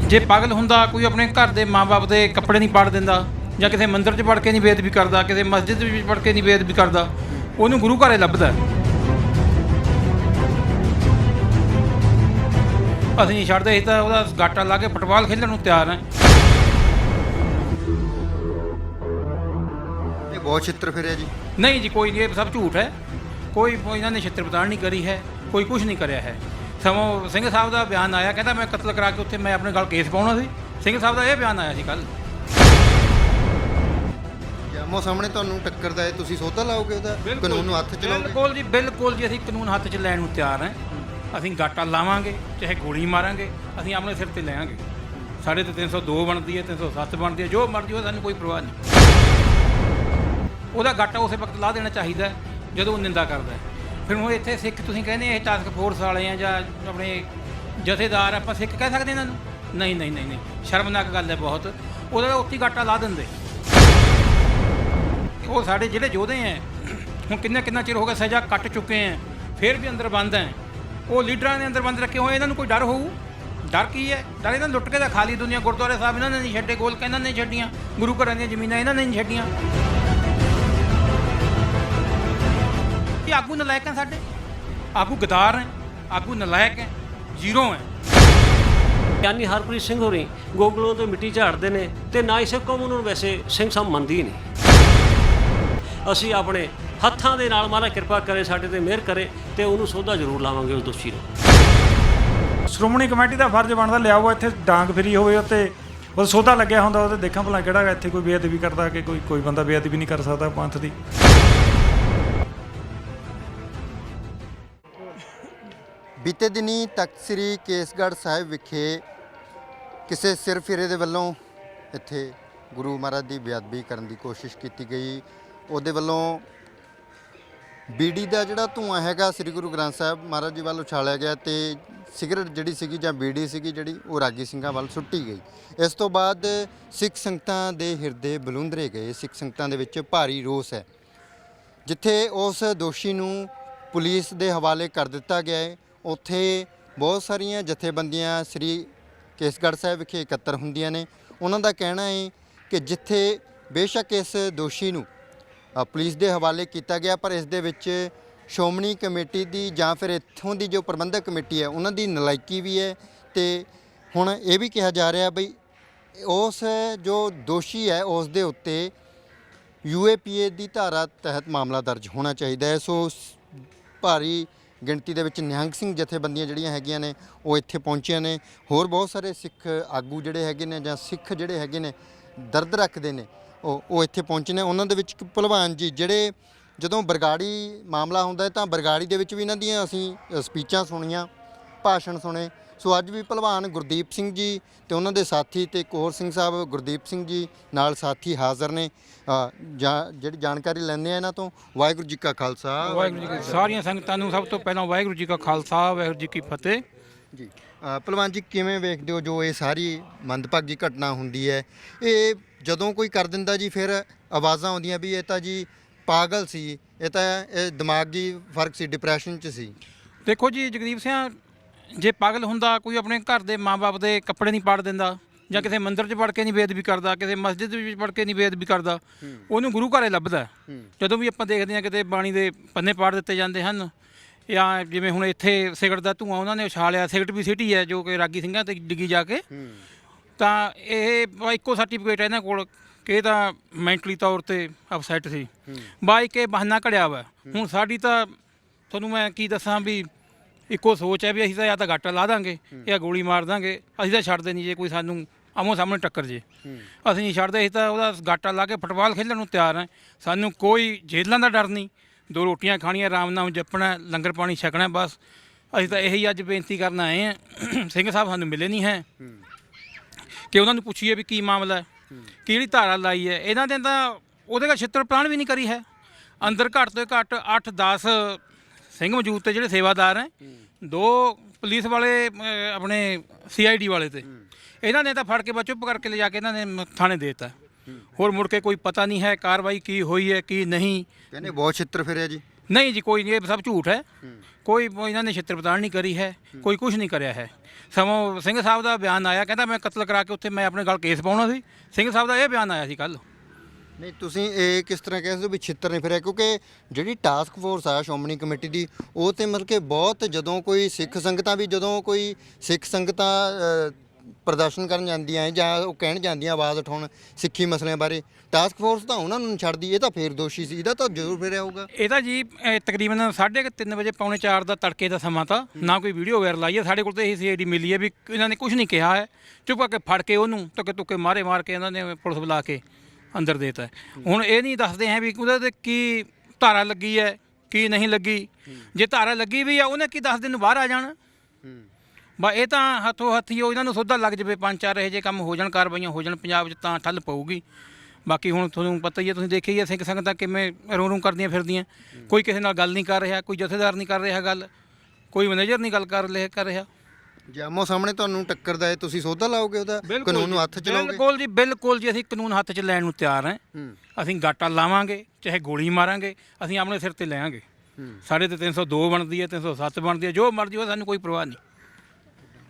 ਜੇ ਪਾਗਲ ਹੁੰਦਾ ਕੋਈ ਆਪਣੇ ਘਰ ਦੇ ਮਾਂ-ਬਾਪ ਦੇ ਕੱਪੜੇ ਨਹੀਂ ਪਾੜ ਦਿੰਦਾ ਜਾਂ ਕਿਸੇ ਮੰਦਿਰ 'ਚ ਵੜ ਕੇ ਨਹੀਂ ਬੇਅਦਬੀ ਕਰਦਾ, ਕਿਸੇ ਮਸਜਿਦ ਵਿੱਚ ਵੜ ਕੇ ਨਹੀਂ ਬੇਅਦਬੀ ਕਰਦਾ, ਉਹਨੂੰ ਗੁਰੂ ਘਰੇ ਲੱਭਦਾ। ਅਸੀਂ ਨਹੀਂ ਛੱਡਦੇ, ਅਸੀਂ ਤਾਂ ਉਹਦਾ ਗਾਟਾ ਲਾ ਕੇ ਫੁੱਟਬਾਲ ਖੇਡਣ ਨੂੰ ਤਿਆਰ ਹਾਂ। ਇਹ ਬਹੁਤ ਛਿੱਤਰ ਫਿਰਿਆ ਜੀ। ਨਹੀਂ ਜੀ, ਕੋਈ ਨਹੀਂ, ਇਹ ਸਭ ਝੂਠ ਹੈ। ਕੋਈ ਇਹਨਾਂ ਨੇ ਛਿੱਤਰ ਪਤਾਣ ਨਹੀਂ ਕਰੀ ਹੈ, ਕੋਈ ਕੁਝ ਨਹੀਂ ਕਰਿਆ ਹੈ। ਸਗੋਂ ਸਿੰਘ ਸਾਹਿਬ ਦਾ ਬਿਆਨ ਆਇਆ, ਕਹਿੰਦਾ ਮੈਂ ਕਤਲ ਕਰਾ ਕੇ ਉੱਥੇ ਮੈਂ ਆਪਣੇ ਗੱਲ ਕੇਸ ਪਾਉਣਾ ਸੀ। ਸਿੰਘ ਸਾਹਿਬ ਦਾ ਇਹ ਬਿਆਨ ਆਇਆ ਸੀ ਕੱਲ੍ਹ। ਆਮੋ ਸਾਹਮਣੇ ਤੁਹਾਨੂੰ ਟੱਕਰਦਾ ਹੈ, ਤੁਸੀਂ ਸੌਦਾ ਲਾਓਗੇ ਉਹਦਾ, ਕਾਨੂੰਨ ਨੂੰ ਹੱਥ 'ਚ ਲਾਓਗੇ? ਬਿਲਕੁਲ ਜੀ, ਬਿਲਕੁਲ ਜੀ, ਅਸੀਂ ਕਾਨੂੰਨ ਹੱਥ 'ਚ ਲੈਣ ਨੂੰ ਤਿਆਰ ਹਾਂ। ਅਸੀਂ ਗਾਟਾ ਲਾਵਾਂਗੇ, ਚਾਹੇ ਗੋਲੀ ਮਾਰਾਂਗੇ, ਅਸੀਂ ਆਪਣੇ ਸਿਰ ਤੇ ਲਿਆਂਗੇ। ਸਾਡੇ ਤੇ 302 ਬਣਦੀ ਹੈ, 307 ਬਣਦੀ ਹੈ, ਜੋ ਮਰਜ਼ੀ ਹੋ, ਸਾਨੂੰ ਕੋਈ ਪਰਵਾਹ ਨਹੀਂ। ਉਹਦਾ ਗਾਟਾ ਉਸੇ ਵਕਤ ਲਾ ਦੇਣਾ ਚਾਹੀਦਾ ਜਦੋਂ ਉਹ ਨਿੰਦਾ ਕਰਦਾ। ਫਿਰ ਹੁਣ ਇੱਥੇ ਸਿੱਖ ਤੁਸੀਂ ਕਹਿੰਦੇ ਇਹ ਟਾਸਕ ਫੋਰਸ ਵਾਲੇ ਆ ਜਾਂ ਆਪਣੇ ਜਥੇਦਾਰ, ਆਪਾਂ ਸਿੱਖ ਕਹਿ ਸਕਦੇ ਇਹਨਾਂ ਨੂੰ? ਨਹੀਂ ਨਹੀਂ ਨਹੀਂ ਨਹੀਂ, ਸ਼ਰਮਨਾਕ ਗੱਲ ਹੈ ਬਹੁਤ। ਉਹਦਾ ਉੱਥੇ ਗਾਟਾ ਲਾ ਦਿੰਦੇ। ਉਹ ਸਾਡੇ ਜਿਹੜੇ ਯੋਧੇ ਹੈ, ਹੁਣ ਕਿੰਨਾ ਚਿਰ ਹੋ ਗਿਆ ਸਜ਼ਾ ਕੱਟ ਚੁੱਕੇ ਹੈ, ਫਿਰ ਵੀ ਅੰਦਰ ਬੰਦ ਹੈ। ਉਹ ਲੀਡਰਾਂ ਨੇ ਅੰਦਰ ਬੰਦ ਰੱਖੇ ਹੋਏ, ਇਹਨਾਂ ਨੂੰ ਕੋਈ ਡਰ ਹੋਊ? ਡਰ ਕੀ ਹੈ? ਡਰ ਇਹਨਾਂ ਲੁੱਟ ਕੇ ਤਾਂ ਖਾਲੀ ਦੁਨੀਆ। ਗੁਰਦੁਆਰੇ ਸਾਹਿਬ ਇਹਨਾਂ ਨੇ ਨਹੀਂ ਛੱਡੇ, ਗੋਲਕ ਇਹਨਾਂ ਨੇ ਛੱਡੀਆਂ, ਗੁਰੂ ਘਰਾਂ ਦੀਆਂ ਜ਼ਮੀਨਾਂ ਇਹਨਾਂ ਨੇ ਨਹੀਂ ਛੱਡੀਆਂ। ਇਹ ਆਗੂ ਨਲਾਇਕ ਹੈ, ਸਾਡੇ ਆਗੂ ਗਦਾਰ ਹੈ, ਆਗੂ ਨਲਾਇਕ ਹੈ, ਜ਼ੀਰੋ ਹੈ। ਗਿਆਨੀ ਹਰਪ੍ਰੀਤ ਸਿੰਘ ਹੋਰੀ ਗੋਗਲੋਂ ਤੋਂ ਮਿੱਟੀ ਝਾੜਦੇ ਨੇ ਤੇ ਨਾ ਹੀ ਸਿੱਖ ਕੌਮ ਉਹਨਾਂ ਨੂੰ ਵੈਸੇ ਸਿੰਘ ਸਾਹਿਬ ਮੰਨਦੀ ਨਹੀਂ। ਅਸੀਂ ਆਪਣੇ ਹੱਥਾਂ ਦੇ ਨਾਲ ਮਹਾਰਾਜ ਕਿਰਪਾ ਕਰੇ, ਸਾਡੇ ਤੇ ਮਿਹਰ ਕਰੇ ਤੇ ਉਹਨੂੰ ਸੋਧਾ ਜ਼ਰੂਰ ਲਾਵਾਂਗੇ ਉਸ ਦੋਸ਼ੀ ਨੂੰ। ਸ਼੍ਰੋਮਣੀ ਕਮੇਟੀ ਦਾ ਫਰਜ਼ ਬਣਦਾ ਲਿਆਓ ਇੱਥੇ ਡਾਂਗ ਫਿਰੀ ਹੋਵੇ ਉੱਤੇ ਉਹ ਸੋਧਾ ਲੱਗਿਆ ਹੁੰਦਾ, ਉਹਦੇ ਦੇਖਾਂ ਭਲਾ ਕਿਹੜਾ ਇੱਥੇ ਕੋਈ ਬੇਅਦਬੀ ਕਰਦਾ ਕਿ ਕੋਈ ਬੰਦਾ ਬੇਅਦਬੀ ਨਹੀਂ ਕਰ ਸਕਦਾ ਪੰਥ ਦੀ। ਬੀਤੇ ਦਿਨੀ ਤਖਤ ਸ੍ਰੀ ਕੇਸਗੜ੍ਹ ਸਾਹਿਬ ਵਿਖੇ ਕਿਸੇ ਸਿਰਫਿਰੇ ਦੇ ਵੱਲੋਂ ਇੱਥੇ ਗੁਰੂ ਮਹਾਰਾਜ ਦੀ ਬੇਅਦਬੀ ਕਰਨ ਦੀ ਕੋਸ਼ਿਸ਼ ਕੀਤੀ ਗਈ। ਉਹਦੇ ਵੱਲੋਂ ਬੀੜੀ ਦਾ ਜਿਹੜਾ ਧੂੰਆਂ ਹੈਗਾ ਸ੍ਰੀ ਗੁਰੂ ਗ੍ਰੰਥ ਸਾਹਿਬ ਮਹਾਰਾਜ ਜੀ ਵੱਲ ਉਛਾਲਿਆ ਗਿਆ ਤੇ ਸਿਗਰਟ ਜਿਹੜੀ ਸੀਗੀ ਜਾਂ ਬੀੜੀ ਸੀਗੀ ਜਿਹੜੀ ਉਹ ਰਾਗੀ ਸਿੰਘਾਂ ਵੱਲ ਸੁੱਟੀ ਗਈ। ਇਸ ਤੋਂ ਬਾਅਦ ਸਿੱਖ ਸੰਗਤਾਂ ਦੇ ਹਿਰਦੇ ਬਲੂੰਦਰੇ ਗਏ। ਸਿੱਖ ਸੰਗਤਾਂ ਦੇ ਵਿੱਚ ਭਾਰੀ ਰੋਸ ਹੈ। ਜਿੱਥੇ ਉਸ ਦੋਸ਼ੀ ਨੂੰ ਪੁਲਿਸ ਦੇ ਹਵਾਲੇ ਕਰ ਦਿੱਤਾ ਗਿਆ ਹੈ, ਉੱਥੇ ਬਹੁਤ ਸਾਰੀਆਂ ਜਥੇਬੰਦੀਆਂ ਸ੍ਰੀ ਕੇਸਗੜ੍ਹ ਸਾਹਿਬ ਵਿਖੇ ਇਕੱਤਰ ਹੁੰਦੀਆਂ ਨੇ। ਉਹਨਾਂ ਦਾ ਕਹਿਣਾ ਹੈ ਕਿ ਜਿੱਥੇ ਬੇਸ਼ੱਕ ਇਸ ਦੋਸ਼ੀ ਨੂੰ ਪੁਲਿਸ ਦੇ ਹਵਾਲੇ ਕੀਤਾ ਗਿਆ, ਪਰ ਇਸ ਦੇ ਵਿੱਚ ਸ਼੍ਰੋਮਣੀ ਕਮੇਟੀ ਦੀ ਜਾਂ ਫਿਰ ਇੱਥੋਂ ਦੀ ਜੋ ਪ੍ਰਬੰਧਕ ਕਮੇਟੀ ਹੈ ਉਹਨਾਂ ਦੀ ਨਲਾਇਕੀ ਵੀ ਹੈ। ਤੇ ਹੁਣ ਇਹ ਵੀ ਕਿਹਾ ਜਾ ਰਿਹਾ ਬਈ ਉਸ ਜੋ ਦੋਸ਼ੀ ਹੈ ਉਸ ਦੇ ਉੱਤੇ UAPA ਦੀ ਧਾਰਾ ਤਹਿਤ ਮਾਮਲਾ ਦਰਜ ਹੋਣਾ ਚਾਹੀਦਾ ਹੈ। ਸੋ ਭਾਰੀ ਗਿਣਤੀ ਦੇ ਵਿੱਚ ਨਿਹੰਗ ਸਿੰਘ ਜਥੇਬੰਦੀਆਂ ਜਿਹੜੀਆਂ ਹੈਗੀਆਂ ਨੇ ਉਹ ਇੱਥੇ ਪਹੁੰਚੀਆਂ ਨੇ। ਹੋਰ ਬਹੁਤ ਸਾਰੇ ਸਿੱਖ ਆਗੂ ਜਿਹੜੇ ਹੈਗੇ ਨੇ ਜਾਂ ਸਿੱਖ ਜਿਹੜੇ ਹੈਗੇ ਨੇ ਦਰਦ ਰੱਖਦੇ ਨੇ ਉਹ ਇੱਥੇ ਪਹੁੰਚੇ ਨੇ। ਉਹਨਾਂ ਦੇ ਵਿੱਚ ਇੱਕ ਭਲਵਾਨ ਜੀ ਜਿਹੜੇ ਜਦੋਂ ਬਰਗਾੜੀ ਮਾਮਲਾ ਹੁੰਦਾ ਹੈ ਤਾਂ ਬਰਗਾੜੀ ਦੇ ਵਿੱਚ ਵੀ ਇਹਨਾਂ ਦੀਆਂ ਅਸੀਂ ਸਪੀਚਾਂ ਸੁਣੀਆਂ, ਭਾਸ਼ਣ ਸੁਣੇ। ਸੋ ਅੱਜ ਵੀ ਭਲਵਾਨ ਗੁਰਦੀਪ ਸਿੰਘ ਜੀ ਤੇ ਉਹਨਾਂ ਦੇ ਸਾਥੀ ਤੇ ਕੋਹਰ ਸਿੰਘ ਸਾਹਿਬ ਗੁਰਦੀਪ ਸਿੰਘ ਜੀ ਨਾਲ ਸਾਥੀ ਹਾਜ਼ਰ ਨੇ। ਜਿਹੜੀ ਜਾਣਕਾਰੀ ਲੈਂਦੇ ਆ ਇਹਨਾਂ ਤੋਂ। ਵਾਹਿਗੁਰੂ ਜੀ ਕਾ ਖਾਲਸਾ, ਵਾਹਿਗੁਰੂ ਜੀ ਕੀ ਸਾਰੀਆਂ ਸੰਗਤਾਂ ਨੂੰ ਸਭ ਤੋਂ ਪਹਿਲਾਂ ਵਾਹਿਗੁਰੂ ਜੀ ਕਾ ਖਾਲਸਾ, ਵਾਹਿਗੁਰੂ ਜੀ ਕੀ ਫਤਿਹ ਜੀ। ਭਲਵਾਨ ਜੀ ਕਿਵੇਂ ਵੇਖਦੇ ਹੋ ਜੋ ਇਹ ਸਾਰੀ ਮੰਦਭਾਗੀ ਘਟਨਾ ਹੁੰਦੀ ਹੈ? ਇਹ ਜਦੋਂ ਕੋਈ ਕਰ ਦਿੰਦਾ ਜੀ ਫਿਰ ਆਵਾਜ਼ਾਂ ਆਉਂਦੀਆਂ ਵੀ ਇਹ ਤਾਂ ਜੀ ਪਾਗਲ ਸੀ, ਇਹ ਤਾਂ ਇਹ ਦਿਮਾਗੀ ਫਰਕ ਸੀ, ਡਿਪਰੈਸ਼ਨ 'ਚ ਸੀ। ਦੇਖੋ ਜੀ ਜਗਦੀਪ ਸਿੰਘ, ਜੇ ਪਾਗਲ ਹੁੰਦਾ ਕੋਈ ਆਪਣੇ ਘਰ ਦੇ ਮਾਂ-ਬਾਪ ਦੇ ਕੱਪੜੇ ਨਹੀਂ ਪਾੜ ਦਿੰਦਾ ਜਾਂ ਕਿਸੇ ਮੰਦਿਰ 'ਚ ਵੜ ਕੇ ਨਹੀਂ ਬੇਅਦਬੀ ਕਰਦਾ, ਕਿਸੇ ਮਸਜਿਦ ਵਿੱਚ ਵੜ ਕੇ ਨਹੀਂ ਬੇਅਦਬੀ ਕਰਦਾ, ਉਹਨੂੰ ਗੁਰੂ ਘਰੇ ਲੱਭਦਾ। ਜਦੋਂ ਵੀ ਆਪਾਂ ਦੇਖਦੇ ਹਾਂ ਕਿਤੇ ਬਾਣੀ ਦੇ ਪੰਨੇ ਪਾੜ ਦਿੱਤੇ ਜਾਂਦੇ ਹਨ, ਜਾਂ ਜਿਵੇਂ ਹੁਣ ਇੱਥੇ ਸਿਗਰਟ ਦਾ ਧੂੰਆਂ ਉਹਨਾਂ ਨੇ ਉਛਾਲਿਆ, ਸਿਗਰਟ ਵੀ ਸਿਟੀ ਹੈ ਜੋ ਕਿ ਰਾਗੀ ਸਿੰਘਾਂ 'ਤੇ ਡਿੱਗੀ ਜਾ ਕੇ, ਤਾਂ ਇਹ ਇੱਕੋ ਸਰਟੀਫਿਕੇਟ ਹੈ ਇਹਨਾਂ ਕੋਲ ਕਿ ਇਹ ਤਾਂ ਮੈਂਟਲੀ ਤੌਰ 'ਤੇ ਅਪਸੈਟ ਸੀ। ਬਾਈ ਕੇ ਬਹਾਨਾ ਘੜਿਆ ਵਾ। ਹੁਣ ਸਾਡੀ ਤਾਂ ਤੁਹਾਨੂੰ ਮੈਂ ਕੀ ਦੱਸਾਂ ਵੀ ਇੱਕੋ ਸੋਚ ਹੈ ਵੀ ਅਸੀਂ ਤਾਂ ਜਾਂ ਤਾਂ ਗਾਟਾ ਲਾ ਦਾਂਗੇ ਜਾਂ ਗੋਲੀ ਮਾਰ ਦਾਂਗੇ, ਅਸੀਂ ਤਾਂ ਛੱਡਦੇ ਨਹੀਂ ਜੇ ਕੋਈ ਸਾਨੂੰ ਆਮੋ ਸਾਹਮਣੇ ਟੱਕਰ ਜੇ। ਅਸੀਂ ਨਹੀਂ ਛੱਡਦੇ, ਅਸੀਂ ਤਾਂ ਉਹਦਾ ਗਾਟਾ ਲਾ ਕੇ ਫੁੱਟਬਾਲ ਖੇਡਣ ਨੂੰ ਤਿਆਰ ਹਾਂ। ਸਾਨੂੰ ਕੋਈ ਜੇਲ੍ਹਾਂ ਦਾ ਡਰ ਨਹੀਂ, 2 ਰੋਟੀਆਂ ਖਾਣੀਆਂ, ਆਰਾਮ ਨਾਲ ਜਪਣਾ, ਲੰਗਰ ਪਾਣੀ ਛਕਣਾ, ਬਸ। ਅਸੀਂ ਤਾਂ ਇਹੀ ਅੱਜ ਬੇਨਤੀ ਕਰਨ ਆਏ ਹਾਂ। ਸਿੰਘ ਸਾਹਿਬ ਸਾਨੂੰ ਮਿਲੇ ਨਹੀਂ ਹੈ ਕਿ ਉਹਨਾਂ ਨੂੰ ਪੁੱਛੀਏ ਵੀ ਕੀ ਮਾਮਲਾ ਹੈ, ਕਿਹੜੀ ਧਾਰਾ ਲਾਈ ਹੈ ਇਹਨਾਂ ਦੇ। ਤਾਂ ਉਹਦੇ ਦਾ ਛਿੱਤਰ ਪ੍ਰਾਣ ਵੀ ਨਹੀਂ ਕਰੀ ਹੈ। ਅੰਦਰ ਘੱਟ ਤੋਂ ਘੱਟ 8-10 ਸਿੰਘ ਮੌਜੂਦ ਤੇ ਜਿਹੜੇ ਸੇਵਾਦਾਰ ਹੈ, 2 ਪੁਲਿਸ ਵਾਲੇ ਆਪਣੇ CID ਵਾਲੇ ਤੇ ਇਹਨਾਂ ਨੇ ਤਾਂ ਫੜ ਕੇ ਚੁੱਪ ਕਰਕੇ ਲਿਜਾ ਕੇ ਇਹਨਾਂ ਨੇ ਥਾਣੇ ਦੇ ਦਿੱਤਾ। ਹੋਰ ਮੁੜ ਕੇ ਕੋਈ ਪਤਾ ਨਹੀਂ ਹੈ ਕਾਰਵਾਈ ਕੀ ਹੋਈ ਹੈ ਕੀ ਨਹੀਂ। ਕਹਿੰਦੇ ਬਹੁਤ ਛਿੱਤਰ ਫਿਰਿਆ ਜੀ। ਨਹੀਂ ਜੀ, ਕੋਈ ਨਹੀਂ, ਇਹ ਸਭ ਝੂਠ ਹੈ। ਕੋਈ ਇਹਨਾਂ ਨੇ ਛਿੱਤਰ ਨਹੀਂ ਕਰੀ ਹੈ, ਕੋਈ ਕੁਝ ਨਹੀਂ ਕਰਿਆ ਹੈ। ਸਗੋਂ ਸਿੰਘ ਸਾਹਿਬ ਦਾ ਬਿਆਨ ਆਇਆ, ਕਹਿੰਦਾ ਮੈਂ ਕਤਲ ਕਰਾ ਕੇ ਉੱਥੇ ਮੈਂ ਆਪਣੇ ਗੱਲ ਕੇਸ ਪਾਉਣਾ ਸੀ। ਸਿੰਘ ਸਾਹਿਬ ਦਾ ਇਹ ਬਿਆਨ ਆਇਆ ਸੀ ਕੱਲ੍ਹ। ਨਹੀਂ, ਤੁਸੀਂ ਇਹ ਕਿਸ ਤਰ੍ਹਾਂ ਕਹਿ ਸਕਦੇ ਹੋ ਵੀ ਛਿੱਤਰ ਨਹੀਂ ਫਿਰਿਆ? ਕਿਉਂਕਿ ਜਿਹੜੀ ਟਾਸਕ ਫੋਰਸ ਆ ਸ਼੍ਰੋਮਣੀ ਕਮੇਟੀ ਦੀ, ਉਹ ਤੇ ਮਤਲਬ ਕਿ ਬਹੁਤ, ਜਦੋਂ ਕੋਈ ਸਿੱਖ ਸੰਗਤਾਂ ਵੀ, ਜਦੋਂ ਕੋਈ ਸਿੱਖ ਸੰਗਤਾਂ ਪ੍ਰਦਰਸ਼ਨ ਕਰਨ ਜਾਂਦੀਆਂ ਹੈ ਜਾਂ ਉਹ ਕਹਿਣ ਜਾਂਦੀਆਂ ਆਵਾਜ਼ ਉਠਾਉਣ ਸਿੱਖੀ ਮਸਲਿਆਂ ਬਾਰੇ, ਟਾਸਕ ਫੋਰਸ ਤਾਂ ਉਹਨਾਂ ਨੂੰ ਛੱਡਦੀ, ਇਹ ਤਾਂ ਫੇਰ ਦੋਸ਼ੀ ਸੀ, ਇਹਦਾ ਤਾਂ ਜ਼ਰੂਰ ਫਿਰਿਆ ਹੋਊਗਾ। ਇਹ ਤਾਂ ਜੀ ਤਕਰੀਬਨ 3:30 ਵਜੇ ਪੌਣੇ 4 ਦਾ ਤੜਕੇ ਦਾ ਸਮਾਂ ਤਾਂ ਨਾ ਕੋਈ ਵੀਡੀਓ ਵਾਇਰਲ ਆਈ ਹੈ ਸਾਡੇ ਕੋਲ, ਤਾਂ ਇਹ ਸੀਆਈਡੀ ਮਿਲੀ ਹੈ ਵੀ ਇਹਨਾਂ ਨੇ ਕੁਝ ਨਹੀਂ ਕਿਹਾ ਹੈ। ਚੁੱਪ ਕਰਕੇ ਫੜ ਕੇ ਉਹਨੂੰ ਤੁੱਕੇ ਮਾਰ ਕੇ ਇਹਨਾਂ ਨੇ ਪੁਲਿਸ ਬੁਲਾ ਕੇ ਅੰਦਰ ਦੇਤਾ। ਹੁਣ ਇਹ ਨਹੀਂ ਦੱਸਦੇ ਹੈ ਵੀ ਉਹਦੇ 'ਤੇ ਕੀ ਧਾਰਾ ਲੱਗੀ ਹੈ ਕੀ ਨਹੀਂ ਲੱਗੀ। ਜੇ ਧਾਰਾ ਲੱਗੀ ਵੀ ਆ, ਉਹਨੇ ਕੀ 10 ਦਿਨ ਨੂੰ ਬਾਹਰ ਆ ਜਾਣਾ। ਬਾ ਇਹ ਤਾਂ ਹੱਥੋਂ ਹੱਥੀ ਉਹ ਇਹਨਾਂ ਨੂੰ ਸੋਧਾ ਲੱਗ ਜਾਵੇ, 5-4 ਇਹੋ ਜਿਹੇ ਕੰਮ ਹੋ ਜਾਣ, ਕਾਰਵਾਈਆਂ ਹੋ ਜਾਣ ਪੰਜਾਬ 'ਚ, ਤਾਂ ਠੱਲ ਪਊਗੀ। ਬਾਕੀ ਹੁਣ ਤੁਹਾਨੂੰ ਪਤਾ ਹੀ ਹੈ, ਤੁਸੀਂ ਦੇਖਿਆ ਹੀ ਹੈ ਸਿੰਘ ਸੰਗਤਾਂ ਕਿਵੇਂ ਰੋਂ ਕਰਦੀਆਂ ਫਿਰਦੀਆਂ। ਕੋਈ ਕਿਸੇ ਨਾਲ ਗੱਲ ਨਹੀਂ ਕਰ ਰਿਹਾ, ਕੋਈ ਜਥੇਦਾਰ ਨਹੀਂ ਕਰ ਰਿਹਾ ਗੱਲ, ਕੋਈ ਮੈਨੇਜਰ ਨਹੀਂ ਗੱਲ ਕਰ ਰਿਹਾ। ਜੇ ਆਮੋ ਸਾਹਮਣੇ ਤੁਹਾਨੂੰ ਟੱਕਰਦਾ ਹੈ, ਤੁਸੀਂ ਸੋਧਾ ਲਾਓਗੇ ਉਹਦਾ, ਕਾਨੂੰਨ ਨੂੰ ਹੱਥ 'ਚ ਲਾਓਗੇ? ਬਿਲਕੁਲ ਜੀ, ਅਸੀਂ ਕਾਨੂੰਨ ਹੱਥ 'ਚ ਲੈਣ ਨੂੰ ਤਿਆਰ ਹਾਂ। ਅਸੀਂ ਗਾਟਾ ਲਾਵਾਂਗੇ, ਚਾਹੇ ਗੋਲੀ ਮਾਰਾਂਗੇ, ਅਸੀਂ ਆਪਣੇ ਸਿਰ ਤੇ ਲੈਾਂਗੇ। ਸਾਡੇ ਤੇ 302 ਬਣਦੀ ਹੈ, 307 ਬਣਦੀ ਹੈ, ਜੋ ਮਰਜ਼ੀ ਹੋ, ਸਾਨੂੰ ਕੋਈ ਪਰਵਾਹ ਨਹੀਂ।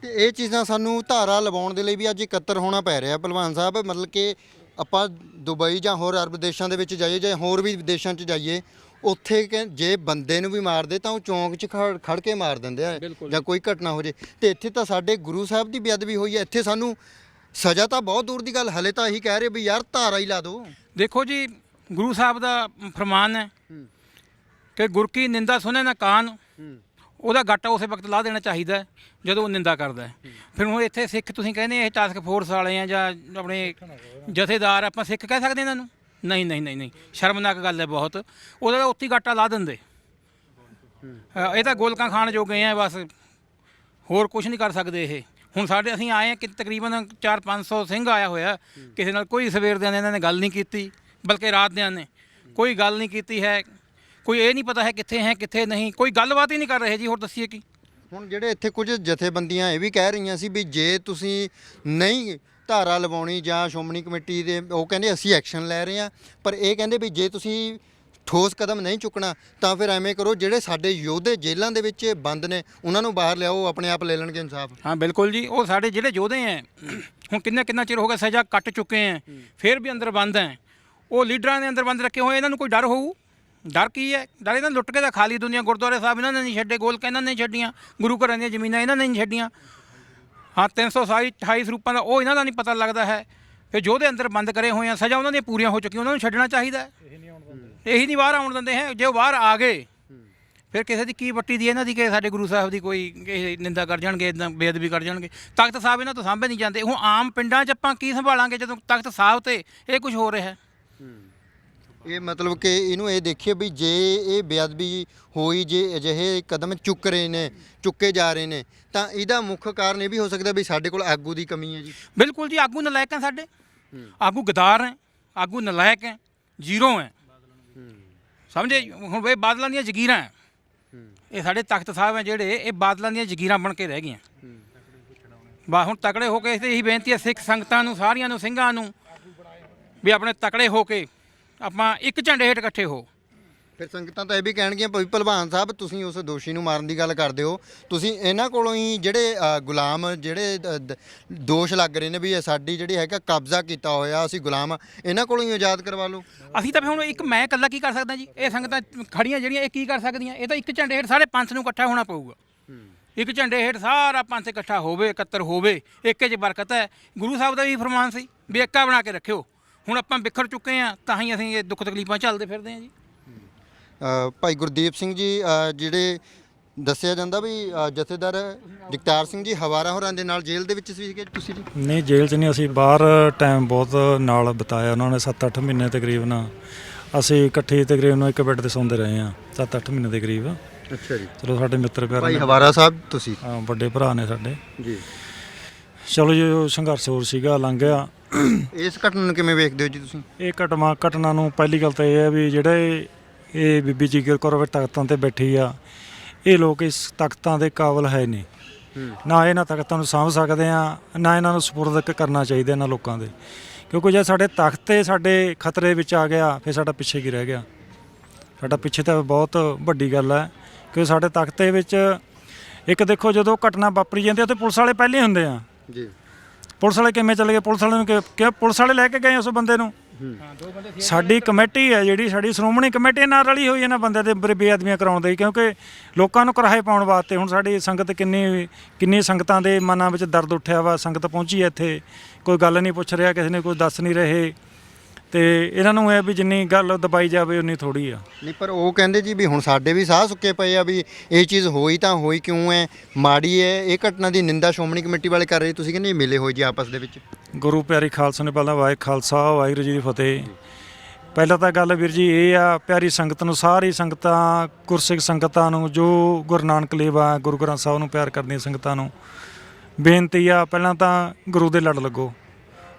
ਤੇ ਇਹ ਚੀਜ਼ਾਂ ਸਾਨੂੰ ਧਾਰਾ ਲਵਾਉਣ ਦੇ ਲਈ ਵੀ ਅੱਜ ਇਕੱਤਰ ਹੋਣਾ ਪੈ ਰਿਹਾ ਭਲਵਾਨ ਸਾਹਿਬ। ਮਤਲਬ ਕਿ ਆਪਾਂ ਦੁਬਈ ਜਾਂ ਹੋਰ ਅਰਬ ਦੇਸ਼ਾਂ ਦੇ ਵਿੱਚ ਜਾਈਏ ਜਾਂ ਹੋਰ ਵੀ ਦੇਸ਼ਾਂ 'ਚ ਜਾਈਏ, ਉੱਥੇ ਜੇ ਬੰਦੇ ਨੂੰ ਵੀ ਮਾਰਦੇ ਤਾਂ ਉਹ ਚੌਂਕ 'ਚ ਖੜ ਕੇ ਮਾਰ ਦਿੰਦੇ ਆ, ਜਾਂ ਕੋਈ ਘਟਨਾ ਹੋ ਜੇ। ਤੇ ਇੱਥੇ ਤਾਂ ਸਾਡੇ ਗੁਰੂ ਸਾਹਿਬ ਦੀ ਬੇਅਦਬੀ ਹੋਈ ਹੈ, ਇੱਥੇ ਸਾਨੂੰ ਸਜ਼ਾ ਤਾਂ ਬਹੁਤ ਦੂਰ ਦੀ ਗੱਲ, ਹਲੇ ਤਾਂ ਇਹੀ ਕਹਿ ਰਹੇ ਵੀ ਯਾਰ ਧਾਰਾ ਹੀ ਲਾ ਦਿਓ। ਦੇਖੋ ਜੀ, ਗੁਰੂ ਸਾਹਿਬ ਦਾ ਫਰਮਾਨ ਹੈ ਕਿ ਗੁਰ ਕੀ ਨਿੰਦਾ ਸੁਣੇ ਨਾ ਕਾਨ, ਉਹਦਾ ਗਾਟਾ ਉਸੇ ਵਕਤ ਲਾ ਦੇਣਾ ਚਾਹੀਦਾ ਜਦੋਂ ਉਹ ਨਿੰਦਾ ਕਰਦਾ। ਫਿਰ ਹੁਣ ਇੱਥੇ ਸਿੱਖ ਤੁਸੀਂ ਕਹਿੰਦੇ ਇਹ ਟਾਸਕ ਫੋਰਸ ਵਾਲੇ ਆ ਜਾਂ ਆਪਣੇ ਜਥੇਦਾਰ, ਆਪਾਂ ਸਿੱਖ ਕਹਿ ਸਕਦੇ ਇਹਨਾਂ ਨੂੰ? ਨਹੀਂ, ਸ਼ਰਮਨਾਕ ਗੱਲ ਹੈ ਬਹੁਤ। ਉਹਦਾ ਤਾਂ ਉੱਥੇ ਹੀ ਗਾਟਾ ਲਾ ਦਿੰਦੇ। ਇਹ ਤਾਂ ਗੋਲਕਾਂ ਖਾਣ ਜੋਗੇ ਆ ਬਸ, ਹੋਰ ਕੁਝ ਨਹੀਂ ਕਰ ਸਕਦੇ ਇਹ। ਹੁਣ ਸਾਡੇ ਅਸੀਂ ਆਏ ਹਾਂ ਕਿ ਤਕਰੀਬਨ 400-500 ਸਿੰਘ ਆਇਆ ਹੋਇਆ, ਕਿਸੇ ਨਾਲ ਕੋਈ ਸਵੇਰ ਦਿਆਂ ਇਹਨਾਂ ਨੇ ਗੱਲ ਨਹੀਂ ਕੀਤੀ, ਬਲਕਿ ਰਾਤ ਦਿਆਂ ਨੇ ਕੋਈ ਗੱਲ ਨਹੀਂ ਕੀਤੀ ਹੈ। ਕੋਈ ਇਹ ਨਹੀਂ ਪਤਾ ਹੈ ਕਿੱਥੇ ਹੈ ਕਿੱਥੇ ਨਹੀਂ, ਕੋਈ ਗੱਲਬਾਤ ਹੀ ਨਹੀਂ ਕਰ ਰਹੇ ਜੀ। ਹੋਰ ਦੱਸੀਏ ਕੀ? ਹੁਣ ਜਿਹੜੇ ਇੱਥੇ ਕੁਝ ਜਥੇਬੰਦੀਆਂ ਇਹ ਵੀ ਕਹਿ ਰਹੀਆਂ ਸੀ ਵੀ ਜੇ ਤੁਸੀਂ ਨਹੀਂ ਧਾਰਾ ਲਵਾਉਣੀ ਜਾਂ ਸ਼੍ਰੋਮਣੀ ਕਮੇਟੀ ਦੇ, ਉਹ ਕਹਿੰਦੇ ਅਸੀਂ ਐਕਸ਼ਨ ਲੈ ਰਹੇ ਹਾਂ, ਪਰ ਇਹ ਕਹਿੰਦੇ ਵੀ ਜੇ ਤੁਸੀਂ ਠੋਸ ਕਦਮ ਨਹੀਂ ਚੁੱਕਣਾ ਤਾਂ ਫਿਰ ਐਵੇਂ ਕਰੋ, ਜਿਹੜੇ ਸਾਡੇ ਯੋਧੇ ਜੇਲ੍ਹਾਂ ਦੇ ਵਿੱਚ ਬੰਦ ਨੇ ਉਹਨਾਂ ਨੂੰ ਬਾਹਰ ਲਿਆਓ, ਆਪਣੇ ਆਪ ਲੈ ਲੈਣਗੇ ਇਨਸਾਫ। ਹਾਂ ਬਿਲਕੁਲ ਜੀ, ਉਹ ਸਾਡੇ ਜਿਹੜੇ ਯੋਧੇ ਹੈ ਹੁਣ ਕਿੰਨਾ ਚਿਰ ਹੋ ਗਿਆ ਸਜ਼ਾ ਕੱਟ ਚੁੱਕੇ ਹੈ, ਫਿਰ ਵੀ ਅੰਦਰ ਬੰਦ ਹੈ। ਉਹ ਲੀਡਰਾਂ ਦੇ ਅੰਦਰ ਬੰਦ ਰੱਖੇ ਹੋਏ, ਇਹਨਾਂ ਨੂੰ ਕੋਈ ਡਰ ਹੋਊ? ਡਰ ਕੀ ਹੈ? ਡਰ ਇਹਨਾਂ ਲੁੱਟ ਕੇ ਤਾਂ ਖਾਲੀ ਦੁਨੀਆ, ਗੁਰਦੁਆਰੇ ਸਾਹਿਬ ਇਹਨਾਂ ਨੇ ਨਹੀਂ ਛੱਡੇ, ਗੋਲਕਾਂ ਇਹਨਾਂ ਨੇ ਨਹੀਂ ਛੱਡੀਆਂ, ਗੁਰੂ ਘਰਾਂ ਦੀਆਂ ਜ਼ਮੀਨਾਂ ਇਹਨਾਂ ਨੇ ਨਹੀਂ ਛੱਡੀਆਂ। ਹਾਂ 328 ਸਰੂਪਾਂ ਦਾ ਉਹ ਇਹਨਾਂ ਦਾ ਨਹੀਂ ਪਤਾ ਲੱਗਦਾ ਹੈ। ਫਿਰ ਯੋਧੇ ਅੰਦਰ ਬੰਦ ਕਰੇ ਹੋਏ ਆ, ਸਜ਼ਾ ਉਹਨਾਂ ਦੀਆਂ ਪੂਰੀਆਂ ਹੋ ਚੁੱਕੀਆਂ, ਉਹਨਾਂ ਨੂੰ ਛੱਡਣਾ ਚਾਹੀਦਾ। ਇਹੀ ਨਹੀਂ ਬਾਹਰ ਆਉਣ ਦਿੰਦੇ ਹੈ। ਜੇ ਉਹ ਬਾਹਰ ਆ ਗਏ ਫਿਰ ਕਿਸੇ ਦੀ ਕੀ ਵੱਟੀ ਦੀ ਇਹਨਾਂ ਦੀ, ਕਿ ਸਾਡੇ ਗੁਰੂ ਸਾਹਿਬ ਦੀ ਕੋਈ ਨਿੰਦਾ ਕਰ ਜਾਣਗੇ, ਇੱਦਾਂ ਬੇਅਦਬੀ ਕਰ ਜਾਣਗੇ। ਤਖਤ ਸਾਹਿਬ ਇਹਨਾਂ ਤੋਂ ਸਾਂਭੇ ਨਹੀਂ ਜਾਂਦੇ। ਹੁਣ ਆਮ ਪਿੰਡਾਂ 'ਚ ਆਪਾਂ ਕੀ ਸੰਭਾਲਾਂਗੇ ਜਦੋਂ ਤਖਤ ਸਾਹਿਬ ਤੇ ਇਹ ਕੁਝ ਹੋ ਰਿਹਾ। ਇਹ ਮਤਲਬ ਕਿ ਇਹਨੂੰ ਇਹ ਦੇਖੀਏ ਵੀ ਜੇ ਇਹ ਬੇਅਦਬੀ ਹੋਈ, ਜੇ ਅਜਿਹੇ ਕਦਮ ਚੁੱਕੇ ਜਾ ਰਹੇ ਨੇ, ਤਾਂ ਇਹਦਾ ਮੁੱਖ ਕਾਰਨ ਇਹ ਵੀ ਹੋ ਸਕਦਾ ਵੀ ਸਾਡੇ ਕੋਲ ਆਗੂ ਦੀ ਕਮੀ ਹੈ ਜੀ। ਬਿਲਕੁਲ ਜੀ, ਆਗੂ ਨਲਾਇਕ ਹੈ ਸਾਡੇ, ਆਗੂ ਗਦਾਰ ਹੈ, ਆਗੂ ਨਲਾਇਕ ਹੈ, ਜ਼ੀਰੋ ਹੈ, ਸਮਝੇ? ਹੁਣ ਇਹ ਬਾਦਲਾਂ ਦੀਆਂ ਜ਼ਗੀਰਾਂ ਹੈ, ਇਹ ਸਾਡੇ ਤਖਤ ਸਾਹਿਬ ਹੈ ਜਿਹੜੇ, ਇਹ ਬਾਦਲਾਂ ਦੀਆਂ ਜ਼ਗੀਰਾਂ ਬਣ ਕੇ ਰਹਿ ਗਈਆਂ। ਹੁਣ ਤਕੜੇ ਹੋ ਕੇ ਇਹੀ ਬੇਨਤੀ ਹੈ ਸਿੱਖ ਸੰਗਤਾਂ ਨੂੰ, ਸਾਰੀਆਂ ਨੂੰ, ਸਿੰਘਾਂ ਨੂੰ, ਵੀ ਆਪਣੇ ਤਕੜੇ ਹੋ ਕੇ ਆਪਾਂ ਇੱਕ ਝੰਡੇ ਹੇਠ ਇਕੱਠੇ ਹੋ। ਫਿਰ ਸੰਗਤਾਂ ਤਾਂ ਇਹ ਵੀ ਕਹਿਣਗੀਆਂ ਵੀ ਭਲਵਾਨ ਸਾਹਿਬ ਤੁਸੀਂ ਉਸ ਦੋਸ਼ੀ ਨੂੰ ਮਾਰਨ ਦੀ ਗੱਲ ਕਰਦੇ ਹੋ, ਤੁਸੀਂ ਇਹਨਾਂ ਕੋਲੋਂ ਹੀ ਜਿਹੜੇ ਗੁਲਾਮ, ਜਿਹੜੇ ਦੋਸ਼ ਲੱਗ ਰਹੇ ਨੇ ਵੀ ਸਾਡੀ ਜਿਹੜੀ ਹੈਗਾ ਕਬਜ਼ਾ ਕੀਤਾ ਹੋਇਆ, ਅਸੀਂ ਗੁਲਾਮ, ਇਹਨਾਂ ਕੋਲੋਂ ਹੀ ਆਜ਼ਾਦ ਕਰਵਾ ਲਓ। ਅਸੀਂ ਤਾਂ ਹੁਣ ਇੱਕ ਮੈਂ ਇਕੱਲਾ ਕੀ ਕਰ ਸਕਦਾ ਜੀ? ਇਹ ਸੰਗਤਾਂ ਖੜੀਆਂ ਜਿਹੜੀਆਂ ਇਹ ਕੀ ਕਰ ਸਕਦੀਆਂ? ਇਹ ਤਾਂ ਇੱਕ ਝੰਡੇ ਹੇਠ ਸਾਰੇ ਪੰਥ ਨੂੰ ਇਕੱਠਾ ਹੋਣਾ ਪਊਗਾ। ਇੱਕ ਝੰਡੇ ਹੇਠ ਸਾਰਾ ਪੰਥ ਇਕੱਠਾ ਹੋਵੇ, ਇਕੱਤਰ ਹੋਵੇ, ਏਕੇ 'ਚ ਬਰਕਤ ਹੈ। ਗੁਰੂ ਸਾਹਿਬ ਦਾ ਵੀ ਫਰਮਾਨ ਸੀ ਵੀ ਏਕਾ ਬਣਾ ਕੇ ਰੱਖਿਓ। ਹੁਣ ਆਪਾਂ ਬਿਖਰ ਚੁੱਕੇ ਹਾਂ, ਤਾਂ ਹੀ ਅਸੀਂ ਇਹ ਦੁੱਖ ਤਕਲੀਫਾਂ ਝੱਲਦੇ ਫਿਰਦੇ ਹਾਂ ਜੀ। ਭਾਈ ਗੁਰਦੀਪ ਸਿੰਘ ਜੀ, ਜਿਹੜੇ ਦੱਸਿਆ ਜਾਂਦਾ ਵੀ ਜਥੇਦਾਰ ਜਗਤਾਰ ਸਿੰਘ ਜੀ ਹਵਾਰਾ ਹੋਰਾਂ ਦੇ ਨਾਲ ਜੇਲ੍ਹ ਦੇ ਵਿੱਚ ਸੀਗੇ ਤੁਸੀਂ ਜੀ? ਨਹੀਂ, ਜੇਲ੍ਹ 'ਚ ਨਹੀਂ, ਅਸੀਂ ਬਾਹਰ ਟਾਈਮ ਬਹੁਤ ਨਾਲ ਬਿਤਾਇਆ ਉਹਨਾਂ ਨੇ। 7-8 ਮਹੀਨੇ ਤਕਰੀਬਨ ਅਸੀਂ ਇਕੱਠੇ ਤਕਰੀਬਨ ਇੱਕ ਬੈੱਡ 'ਤੇ ਸੌਂਦੇ ਰਹੇ ਹਾਂ, 7-8 ਮਹੀਨੇ ਦੇ ਕਰੀਬ। ਅੱਛਾ ਜੀ। ਚਲੋ ਸਾਡੇ ਮਿੱਤਰ ਪਿਆਰੇ ਭਾਈ ਹਵਾਰਾ ਸਾਹਿਬ ਤੁਸੀਂ? ਹਾਂ, ਵੱਡੇ ਭਰਾ ਨੇ ਸਾਡੇ ਜੀ। ਚਲੋ ਜੀ, ਉਹ ਸੰਘਰਸ਼ ਹੋਰ ਸੀਗਾ, ਲੰਘ ਗਿਆ। ਇਸ ਘਟਨਾ ਨੂੰ ਕਿਵੇਂ ਵੇਖਦੇ ਹੋ ਜੀ ਤੁਸੀਂ? ਇਹ ਘਟਨਾ ਨੂੰ ਪਹਿਲੀ ਗੱਲ ਤਾਂ ਇਹ ਹੈ ਵੀ ਜਿਹੜੇ ਇਹ ਬੀਬੀ ਜੀਗਰ ਕੌਰ ਤਖਤਾਂ 'ਤੇ ਬੈਠੀ ਆ, ਇਹ ਲੋਕ ਇਸ ਤਖਤਾਂ ਦੇ ਕਾਬਲ ਹੈ ਨਹੀਂ। ਨਾ ਇਹਨਾਂ ਤਖਤਾਂ ਨੂੰ ਸਾਂਭ ਸਕਦੇ ਆ, ਨਾ ਇਹਨਾਂ ਨੂੰ ਸਪੁਰਦ ਕਰਨਾ ਚਾਹੀਦਾ ਇਹਨਾਂ ਲੋਕਾਂ ਦੇ, ਕਿਉਂਕਿ ਜੇ ਸਾਡੇ ਤਖਤ ਤੇ ਸਾਡੇ ਖਤਰੇ ਵਿੱਚ ਆ ਗਿਆ ਫਿਰ ਸਾਡਾ ਪਿੱਛੇ ਕੀ ਰਹਿ ਗਿਆ? ਸਾਡਾ ਪਿੱਛੇ ਤਾਂ ਬਹੁਤ ਵੱਡੀ ਗੱਲ ਹੈ ਕਿ ਸਾਡੇ ਤਖਤ ਦੇ ਵਿੱਚ ਇੱਕ ਦੇਖੋ ਜਦੋਂ ਘਟਨਾ ਵਾਪਰੀ ਜਾਂਦੀ ਹੈ ਤੇ ਪੁਲਿਸ ਵਾਲੇ ਪਹਿਲੇ ਹੁੰਦੇ ਆ ਜੀ। ਪੁਲਿਸ ਵਾਲੇ ਕਿਵੇਂ ਚਲੇ ਗਏ? ਪੁਲਿਸ ਵਾਲੇ ਨੂੰ ਕਿ ਪੁਲਿਸ ਵਾਲੇ ਲੈ ਕੇ ਗਏ ਉਸ ਬੰਦੇ ਨੂੰ? ਸਾਡੀ ਕਮੇਟੀ ਹੈ ਜਿਹੜੀ ਸਾਡੀ ਸ਼੍ਰੋਮਣੀ ਕਮੇਟੀ ਨਾਲ ਰਲੀ ਹੋਈ ਇਹਨਾਂ ਬੰਦਿਆਂ ਦੇ ਬੇਅਦਬੀਆਂ ਕਰਾਉਣ ਦੀ, ਕਿਉਂਕਿ ਲੋਕਾਂ ਨੂੰ ਕਰਾਹੇ ਪਾਉਣ ਵਾਸਤੇ। ਹੁਣ ਸਾਡੀ ਸੰਗਤ ਕਿੰਨੀ ਸੰਗਤਾਂ ਦੇ ਮਨਾਂ ਵਿੱਚ ਦਰਦ ਉੱਠਿਆ ਵਾ, ਸੰਗਤ ਪਹੁੰਚੀ ਹੈ ਇੱਥੇ, ਕੋਈ ਗੱਲ ਨਹੀਂ ਪੁੱਛ ਰਿਹਾ, ਕਿਸੇ ਨੇ ਕੋਈ ਦੱਸ ਨਹੀਂ ਰਹੇ, ਤੇ ਇਹਨਾਂ ਨੂੰ ਇਹ ਵੀ ਜਿੰਨੀ ਗੱਲ ਦਬਾਈ ਜਾਵੇ ਉਨੀ ਥੋੜੀ ਆ। ਨਹੀਂ ਪਰ ਉਹ ਕਹਿੰਦੇ ਜੀ ਵੀ ਹੁਣ ਸਾਡੇ ਵੀ ਸਾਹ ਸੁੱਕੇ ਪਏ ਆ ਵੀ ਇਹ ਚੀਜ਼ ਹੋਈ ਤਾਂ ਹੋਈ ਕਿਉਂ ਹੈ, ਮਾੜੀ ਹੈ। ਇਹ ਘਟਨਾ ਦੀ ਨਿੰਦਾ ਸ਼੍ਰੋਮਣੀ ਕਮੇਟੀ ਵਾਲੇ ਕਰ ਰਹੇ, ਤੁਸੀਂ ਕਹਿੰਦੇ ਮਿਲੇ ਹੋਏ ਜੀ ਆਪਸ ਦੇ ਵਿੱਚ। ਗੁਰੂ ਪਿਆਰੀ ਖਾਲਸਾ ਨੇ ਪਹਿਲਾਂ ਵਾਹਿ ਖਾਲਸਾ ਵਾਹਿਗੁਰੂ ਜੀ ਦੀ ਫਤਿਹ। ਪਹਿਲਾਂ ਤਾਂ ਗੱਲ ਵੀਰ ਜੀ ਇਹ ਆ, ਪਿਆਰੀ ਸੰਗਤ ਨੂੰ, ਸਾਰੀ ਸੰਗਤਾਂ, ਗੁਰਸਿੱਖ ਸੰਗਤਾਂ ਨੂੰ, ਜੋ ਗੁਰੂ ਨਾਨਕ ਲੇਵਾ ਗੁਰੂ ਗ੍ਰੰਥ ਸਾਹਿਬ ਨੂੰ ਪਿਆਰ ਕਰਦੀਆਂ ਸੰਗਤਾਂ ਨੂੰ ਬੇਨਤੀ ਆ, ਪਹਿਲਾਂ ਤਾਂ ਗੁਰੂ ਦੇ ਲੜ ਲੱਗੋ,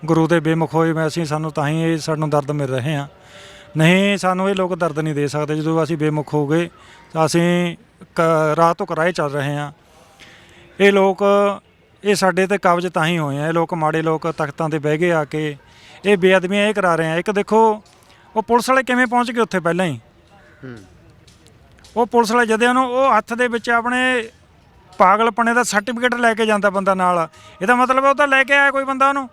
ਗੁਰੂ ਦੇ ਬੇਮੁਖ ਹੋਏ ਮੈਂ ਅਸੀਂ, ਸਾਨੂੰ ਤਾਂ ਹੀ ਇਹ ਸਾਨੂੰ ਦਰਦ ਮਿਲ ਰਹੇ ਆ। ਨਹੀਂ ਸਾਨੂੰ ਇਹ ਲੋਕ ਦਰਦ ਨਹੀਂ ਦੇ ਸਕਦੇ। ਜਦੋਂ ਅਸੀਂ ਬੇਮੁਖ ਹੋ ਗਏ ਤਾਂ ਅਸੀਂ ਰਾਹ ਤੋਂ ਰਾਹ ਚੱਲ ਰਹੇ ਹਾਂ। ਇਹ ਲੋਕ ਇਹ ਸਾਡੇ ਤੇ ਕਬਜ਼ ਤਾਂ ਹੀ ਹੋਏ ਆ, ਇਹ ਲੋਕ ਮਾੜੇ ਲੋਕ ਤਖਤਾਂ ਤੇ ਬਹਿ ਗਏ ਆ ਕੇ ਇਹ ਬੇਅਦਬੀਆਂ ਇਹ ਕਰਾ ਰਹੇ ਆ। ਇੱਕ ਦੇਖੋ ਉਹ ਪੁਲਿਸ ਵਾਲੇ ਕਿਵੇਂ ਪਹੁੰਚ ਗਏ ਉੱਥੇ ਪਹਿਲਾਂ ਹੀ। ਉਹ ਪੁਲਿਸ ਵਾਲੇ ਜਦੇ ਉਹਨੂੰ ਉਹ ਹੱਥ ਦੇ ਵਿੱਚ ਆਪਣੇ ਪਾਗਲਪਣੇ ਦਾ ਸਰਟੀਫਿਕੇਟ ਲੈ ਕੇ ਜਾਂਦਾ ਬੰਦਾ ਨਾਲ, ਇਹਦਾ ਮਤਲਬ ਉਹ ਤਾਂ ਲੈ ਕੇ ਆਇਆ ਕੋਈ ਬੰਦਾ ਉਹਨੂੰ,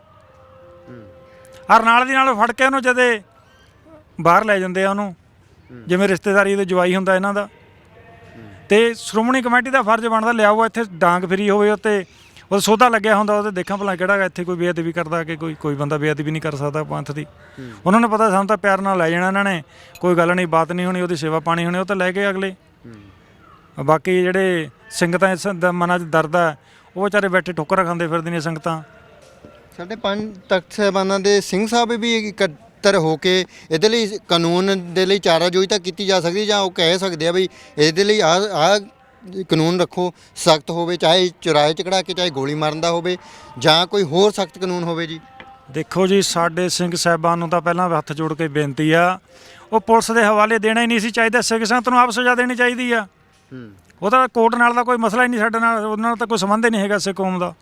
ਔਰ ਨਾਲ ਦੀ ਨਾਲ ਫੜ ਕੇ ਉਹਨੂੰ ਜਦੇ ਬਾਹਰ ਲੈ ਜਾਂਦੇ ਆ ਉਹਨੂੰ, ਜਿਵੇਂ ਰਿਸ਼ਤੇਦਾਰੀ ਦੇ ਜਵਾਈ ਹੁੰਦਾ ਇਹਨਾਂ ਦਾ। ਤੇ ਸ਼੍ਰੋਮਣੀ ਕਮੇਟੀ ਦਾ ਫਰਜ਼ ਬਣਦਾ ਲਿਆਓ ਇੱਥੇ ਡਾਂਗ ਫਰੀ ਹੋਵੇ ਉੱਤੇ ਉਹ ਸੌਦਾ ਲੱਗਿਆ ਹੁੰਦਾ, ਉਹਦੇ ਦੇਖਾਂ ਭਲਾ ਕਿਹੜਾ ਇੱਥੇ ਕੋਈ ਬੇਅਦਬੀ ਕਰਦਾ ਕਿ ਕੋਈ ਬੰਦਾ ਬੇਅਦਬੀ ਨਹੀਂ ਕਰ ਸਕਦਾ ਪੰਥ ਦੀ। ਉਹਨਾਂ ਨੂੰ ਪਤਾ ਸਾਨੂੰ ਤਾਂ ਪਿਆਰ ਨਾਲ ਲੈ ਜਾਣਾ ਇਹਨਾਂ ਨੇ, ਕੋਈ ਗੱਲ ਨਹੀਂ, ਬਾਤ ਨਹੀਂ ਹੋਣੀ, ਉਹਦੀ ਸੇਵਾ ਪਾਣੀ ਹੋਣੀ, ਉਹ ਤਾਂ ਲੈ ਕੇ ਅਗਲੇ। ਬਾਕੀ ਜਿਹੜੇ ਸੰਗਤਾਂ ਇਸ ਮਨਾਂ 'ਚ ਦਰਦ ਹੈ ਉਹ ਵਿਚਾਰੇ ਬੈਠੇ ਠੋਕਰਾਂ ਖਾਂਦੇ ਫਿਰਦੇ ਨੇ ਸੰਗਤਾਂ। ਸਾਡੇ 5 ਤਖਤ ਸਾਹਿਬਾਨਾਂ ਦੇ ਸਿੰਘ ਸਾਹਿਬ ਵੀ ਇਕੱਤਰ ਹੋ ਕੇ ਇਹਦੇ ਲਈ ਕਾਨੂੰਨ ਦੇ ਲਈ ਚਾਰਾਜੋਈ ਤਾਂ ਕੀਤੀ ਜਾ ਸਕਦੀ, ਜਾਂ ਉਹ ਕਹਿ ਸਕਦੇ ਆ ਵੀ ਇਹਦੇ ਲਈ ਆਹ ਕਾਨੂੰਨ ਰੱਖੋ, ਸਖਤ ਹੋਵੇ, ਚਾਹੇ ਚੁਰਾਹੇ 'ਚ ਕਢਾ ਕੇ, ਚਾਹੇ ਗੋਲੀ ਮਾਰਨ ਦਾ ਹੋਵੇ, ਜਾਂ ਕੋਈ ਹੋਰ ਸਖਤ ਕਾਨੂੰਨ ਹੋਵੇ ਜੀ। ਦੇਖੋ ਜੀ ਸਾਡੇ ਸਿੰਘ ਸਾਹਿਬਾਨ ਨੂੰ ਤਾਂ ਪਹਿਲਾਂ ਹੱਥ ਜੋੜ ਕੇ ਬੇਨਤੀ ਆ, ਉਹ ਪੁਲਿਸ ਦੇ ਹਵਾਲੇ ਦੇਣਾ ਹੀ ਨਹੀਂ ਸੀ ਚਾਹੀਦਾ, ਸਿੰਘ ਸੰਗਤ ਨੂੰ ਆਪ ਸਜ਼ਾ ਦੇਣੀ ਚਾਹੀਦੀ ਆ। ਉਹ ਤਾਂ ਕੋਰਟ ਨਾਲ ਦਾ ਕੋਈ ਮਸਲਾ ਹੀ ਨਹੀਂ ਸਾਡੇ ਨਾਲ, ਉਹਨਾਂ ਨਾਲ ਤਾਂ ਕੋਈ ਸੰਬੰਧ ਹੀ ਨਹੀਂ ਹੈਗਾ ਸਿੱਖ ਕੌਮ ਦਾ,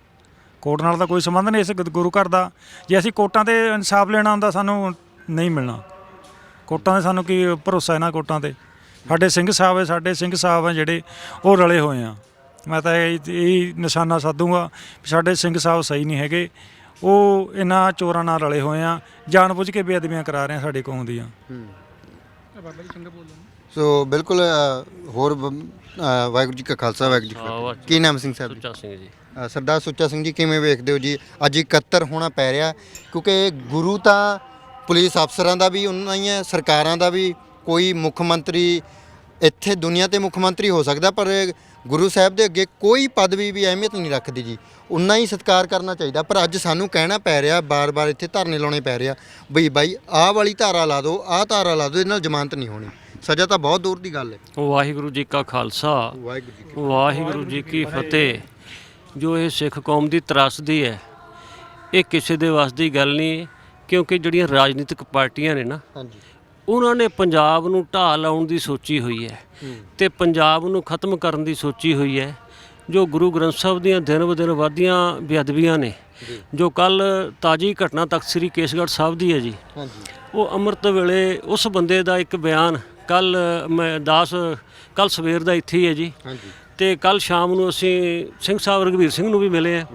ਕੋਰਟ ਨਾਲ ਤਾਂ ਕੋਈ ਸੰਬੰਧ ਨਹੀਂ ਇਸ ਗੁਰੂ ਘਰ ਦਾ। ਜੇ ਅਸੀਂ ਕੋਰਟਾਂ 'ਤੇ ਇਨਸਾਫ ਲੈਣਾ ਹੁੰਦਾ ਸਾਨੂੰ ਨਹੀਂ ਮਿਲਣਾ, ਕੋਰਟਾਂ 'ਤੇ ਸਾਨੂੰ ਕੀ ਭਰੋਸਾ ਇਹਨਾਂ ਕੋਰਟਾਂ 'ਤੇ। ਸਾਡੇ ਸਿੰਘ ਸਾਹਿਬ ਹੈ, ਸਾਡੇ ਸਿੰਘ ਸਾਹਿਬ ਹੈ ਜਿਹੜੇ ਉਹ ਰਲੇ ਹੋਏ ਆ। ਮੈਂ ਤਾਂ ਇਹ ਨਿਸ਼ਾਨਾ ਸਾਧੂਗਾ ਸਾਡੇ ਸਿੰਘ ਸਾਹਿਬ ਸਹੀ ਨਹੀਂ ਹੈਗੇ, ਉਹ ਇਹਨਾਂ ਚੋਰਾਂ ਨਾਲ ਰਲੇ ਹੋਏ ਆ, ਜਾਣ ਬੁੱਝ ਕੇ ਬੇਅਦਬੀਆਂ ਕਰਾ ਰਹੇ ਆ ਸਾਡੇ ਕੌਮ ਦੀਆਂ। ਸੋ ਬਿਲਕੁਲ ਹੋਰ ਵਾਹਿਗੁਰੂ ਜੀ ਕਾ ਖਾਲਸਾ ਵਾਹਿਗੁਰੂ ਜੀ ਕੀ ਫਤਿਹ। ਕੀ ਨਾਮ ਸਿੰਘ ਸਾਹਿਬ? ਸੁੱਚਾ ਸਿੰਘ ਜੀ। ਸਰਦਾਰ ਸੁੱਚਾ ਸਿੰਘ ਜੀ, ਕਿਵੇਂ ਵੇਖਦੇ ਹੋ ਜੀ ਅੱਜ ਇਕੱਤਰ ਹੋਣਾ ਪੈ ਰਿਹਾ? ਕਿਉਂਕਿ ਗੁਰੂ ਤਾਂ ਪੁਲਿਸ ਅਫਸਰਾਂ ਦਾ ਵੀ ਉਹਨਾਂ ਹੀ ਹੈ, ਸਰਕਾਰਾਂ ਦਾ ਵੀ। ਕੋਈ ਮੁੱਖ ਮੰਤਰੀ ਇੱਥੇ ਦੁਨੀਆ 'ਤੇ ਮੁੱਖ ਮੰਤਰੀ ਹੋ ਸਕਦਾ, ਪਰ ਗੁਰੂ ਸਾਹਿਬ ਦੇ ਅੱਗੇ ਕੋਈ ਪਦਵੀ ਵੀ ਅਹਿਮੀਅਤ ਨਹੀਂ ਰੱਖਦੀ ਜੀ, ਉਨਾ ਹੀ ਸਤਿਕਾਰ ਕਰਨਾ ਚਾਹੀਦਾ। ਪਰ ਅੱਜ ਸਾਨੂੰ ਕਹਿਣਾ ਪੈ ਰਿਹਾ, ਬਾਰ-ਬਾਰ ਇੱਥੇ ਧਰਨੇ ਲਾਉਣੇ ਪੈ ਰਿਹਾ ਬਈ ਬਾਈ ਆਹ ਵਾਲੀ ਧਾਰਾ ਲਾ ਦਿਓ, ਆਹ ਧਾਰਾ ਲਾ ਦਿਓ, ਇਹਦੇ ਨਾਲ ਜ਼ਮਾਨਤ ਨਹੀਂ ਹੋਣੀ। ਸਜ਼ਾ ਤਾਂ ਬਹੁਤ ਦੂਰ ਦੀ ਗੱਲ ਹੈ। ਵਾਹਿਗੁਰੂ ਜੀ ਕਾ ਖਾਲਸਾ ਵਾਹਿਗੁਰੂ ਜੀ ਕੀ ਫਤਿਹ। ਜੋ ਇਹ ਸਿੱਖ ਕੌਮ ਦੀ ਤਰਾਸਦੀ ਹੈ, ਇਹ ਕਿਸੇ ਦੇ ਵੱਸ ਦੀ ਗੱਲ ਨਹੀਂ, ਕਿਉਂਕਿ ਜਿਹੜੀਆਂ ਰਾਜਨੀਤਿਕ ਪਾਰਟੀਆਂ ਨੇ ਨਾ, ਹਾਂਜੀ, ਉਹਨਾਂ ਨੇ ਪੰਜਾਬ ਨੂੰ ਢਾਹ ਲਾਉਣ ਦੀ ਸੋਚੀ ਹੋਈ ਹੈ ਤੇ ਪੰਜਾਬ ਨੂੰ ਖਤਮ ਕਰਨ ਦੀ ਸੋਚੀ ਹੋਈ ਹੈ। ਜੋ ਗੁਰੂ ਗ੍ਰੰਥ ਸਾਹਿਬ ਦੀਆਂ ਦਿਨ ਬ ਦਿਨ ਵਧਦੀਆਂ ਬੇਅਦਬੀਆਂ ਨੇ, ਜੋ ਕੱਲ ਤਾਜੀ ਘਟਨਾ ਤਖਤ ਸ੍ਰੀ ਕੇਸਗੜ੍ਹ ਸਾਹਿਬ ਦੀ ਹੈ ਜੀ, ਉਹ ਅੰਮ੍ਰਿਤ ਵੇਲੇ ਉਸ ਬੰਦੇ ਦਾ ਇੱਕ ਬਿਆਨ ਕੱਲ ਸਵੇਰ ਦਾ ਇੱਥੇ ਹੀ ਹੈ ਜੀ, ਤੇ ਕੱਲ ਸ਼ਾਮ ਨੂੰ ਅਸੀਂ ਸਿੰਘ ਸਾਹਿਬ ਰਘਬੀਰ ਸਿੰਘ ਨੂੰ ਵੀ ਮਿਲੇ ਆ,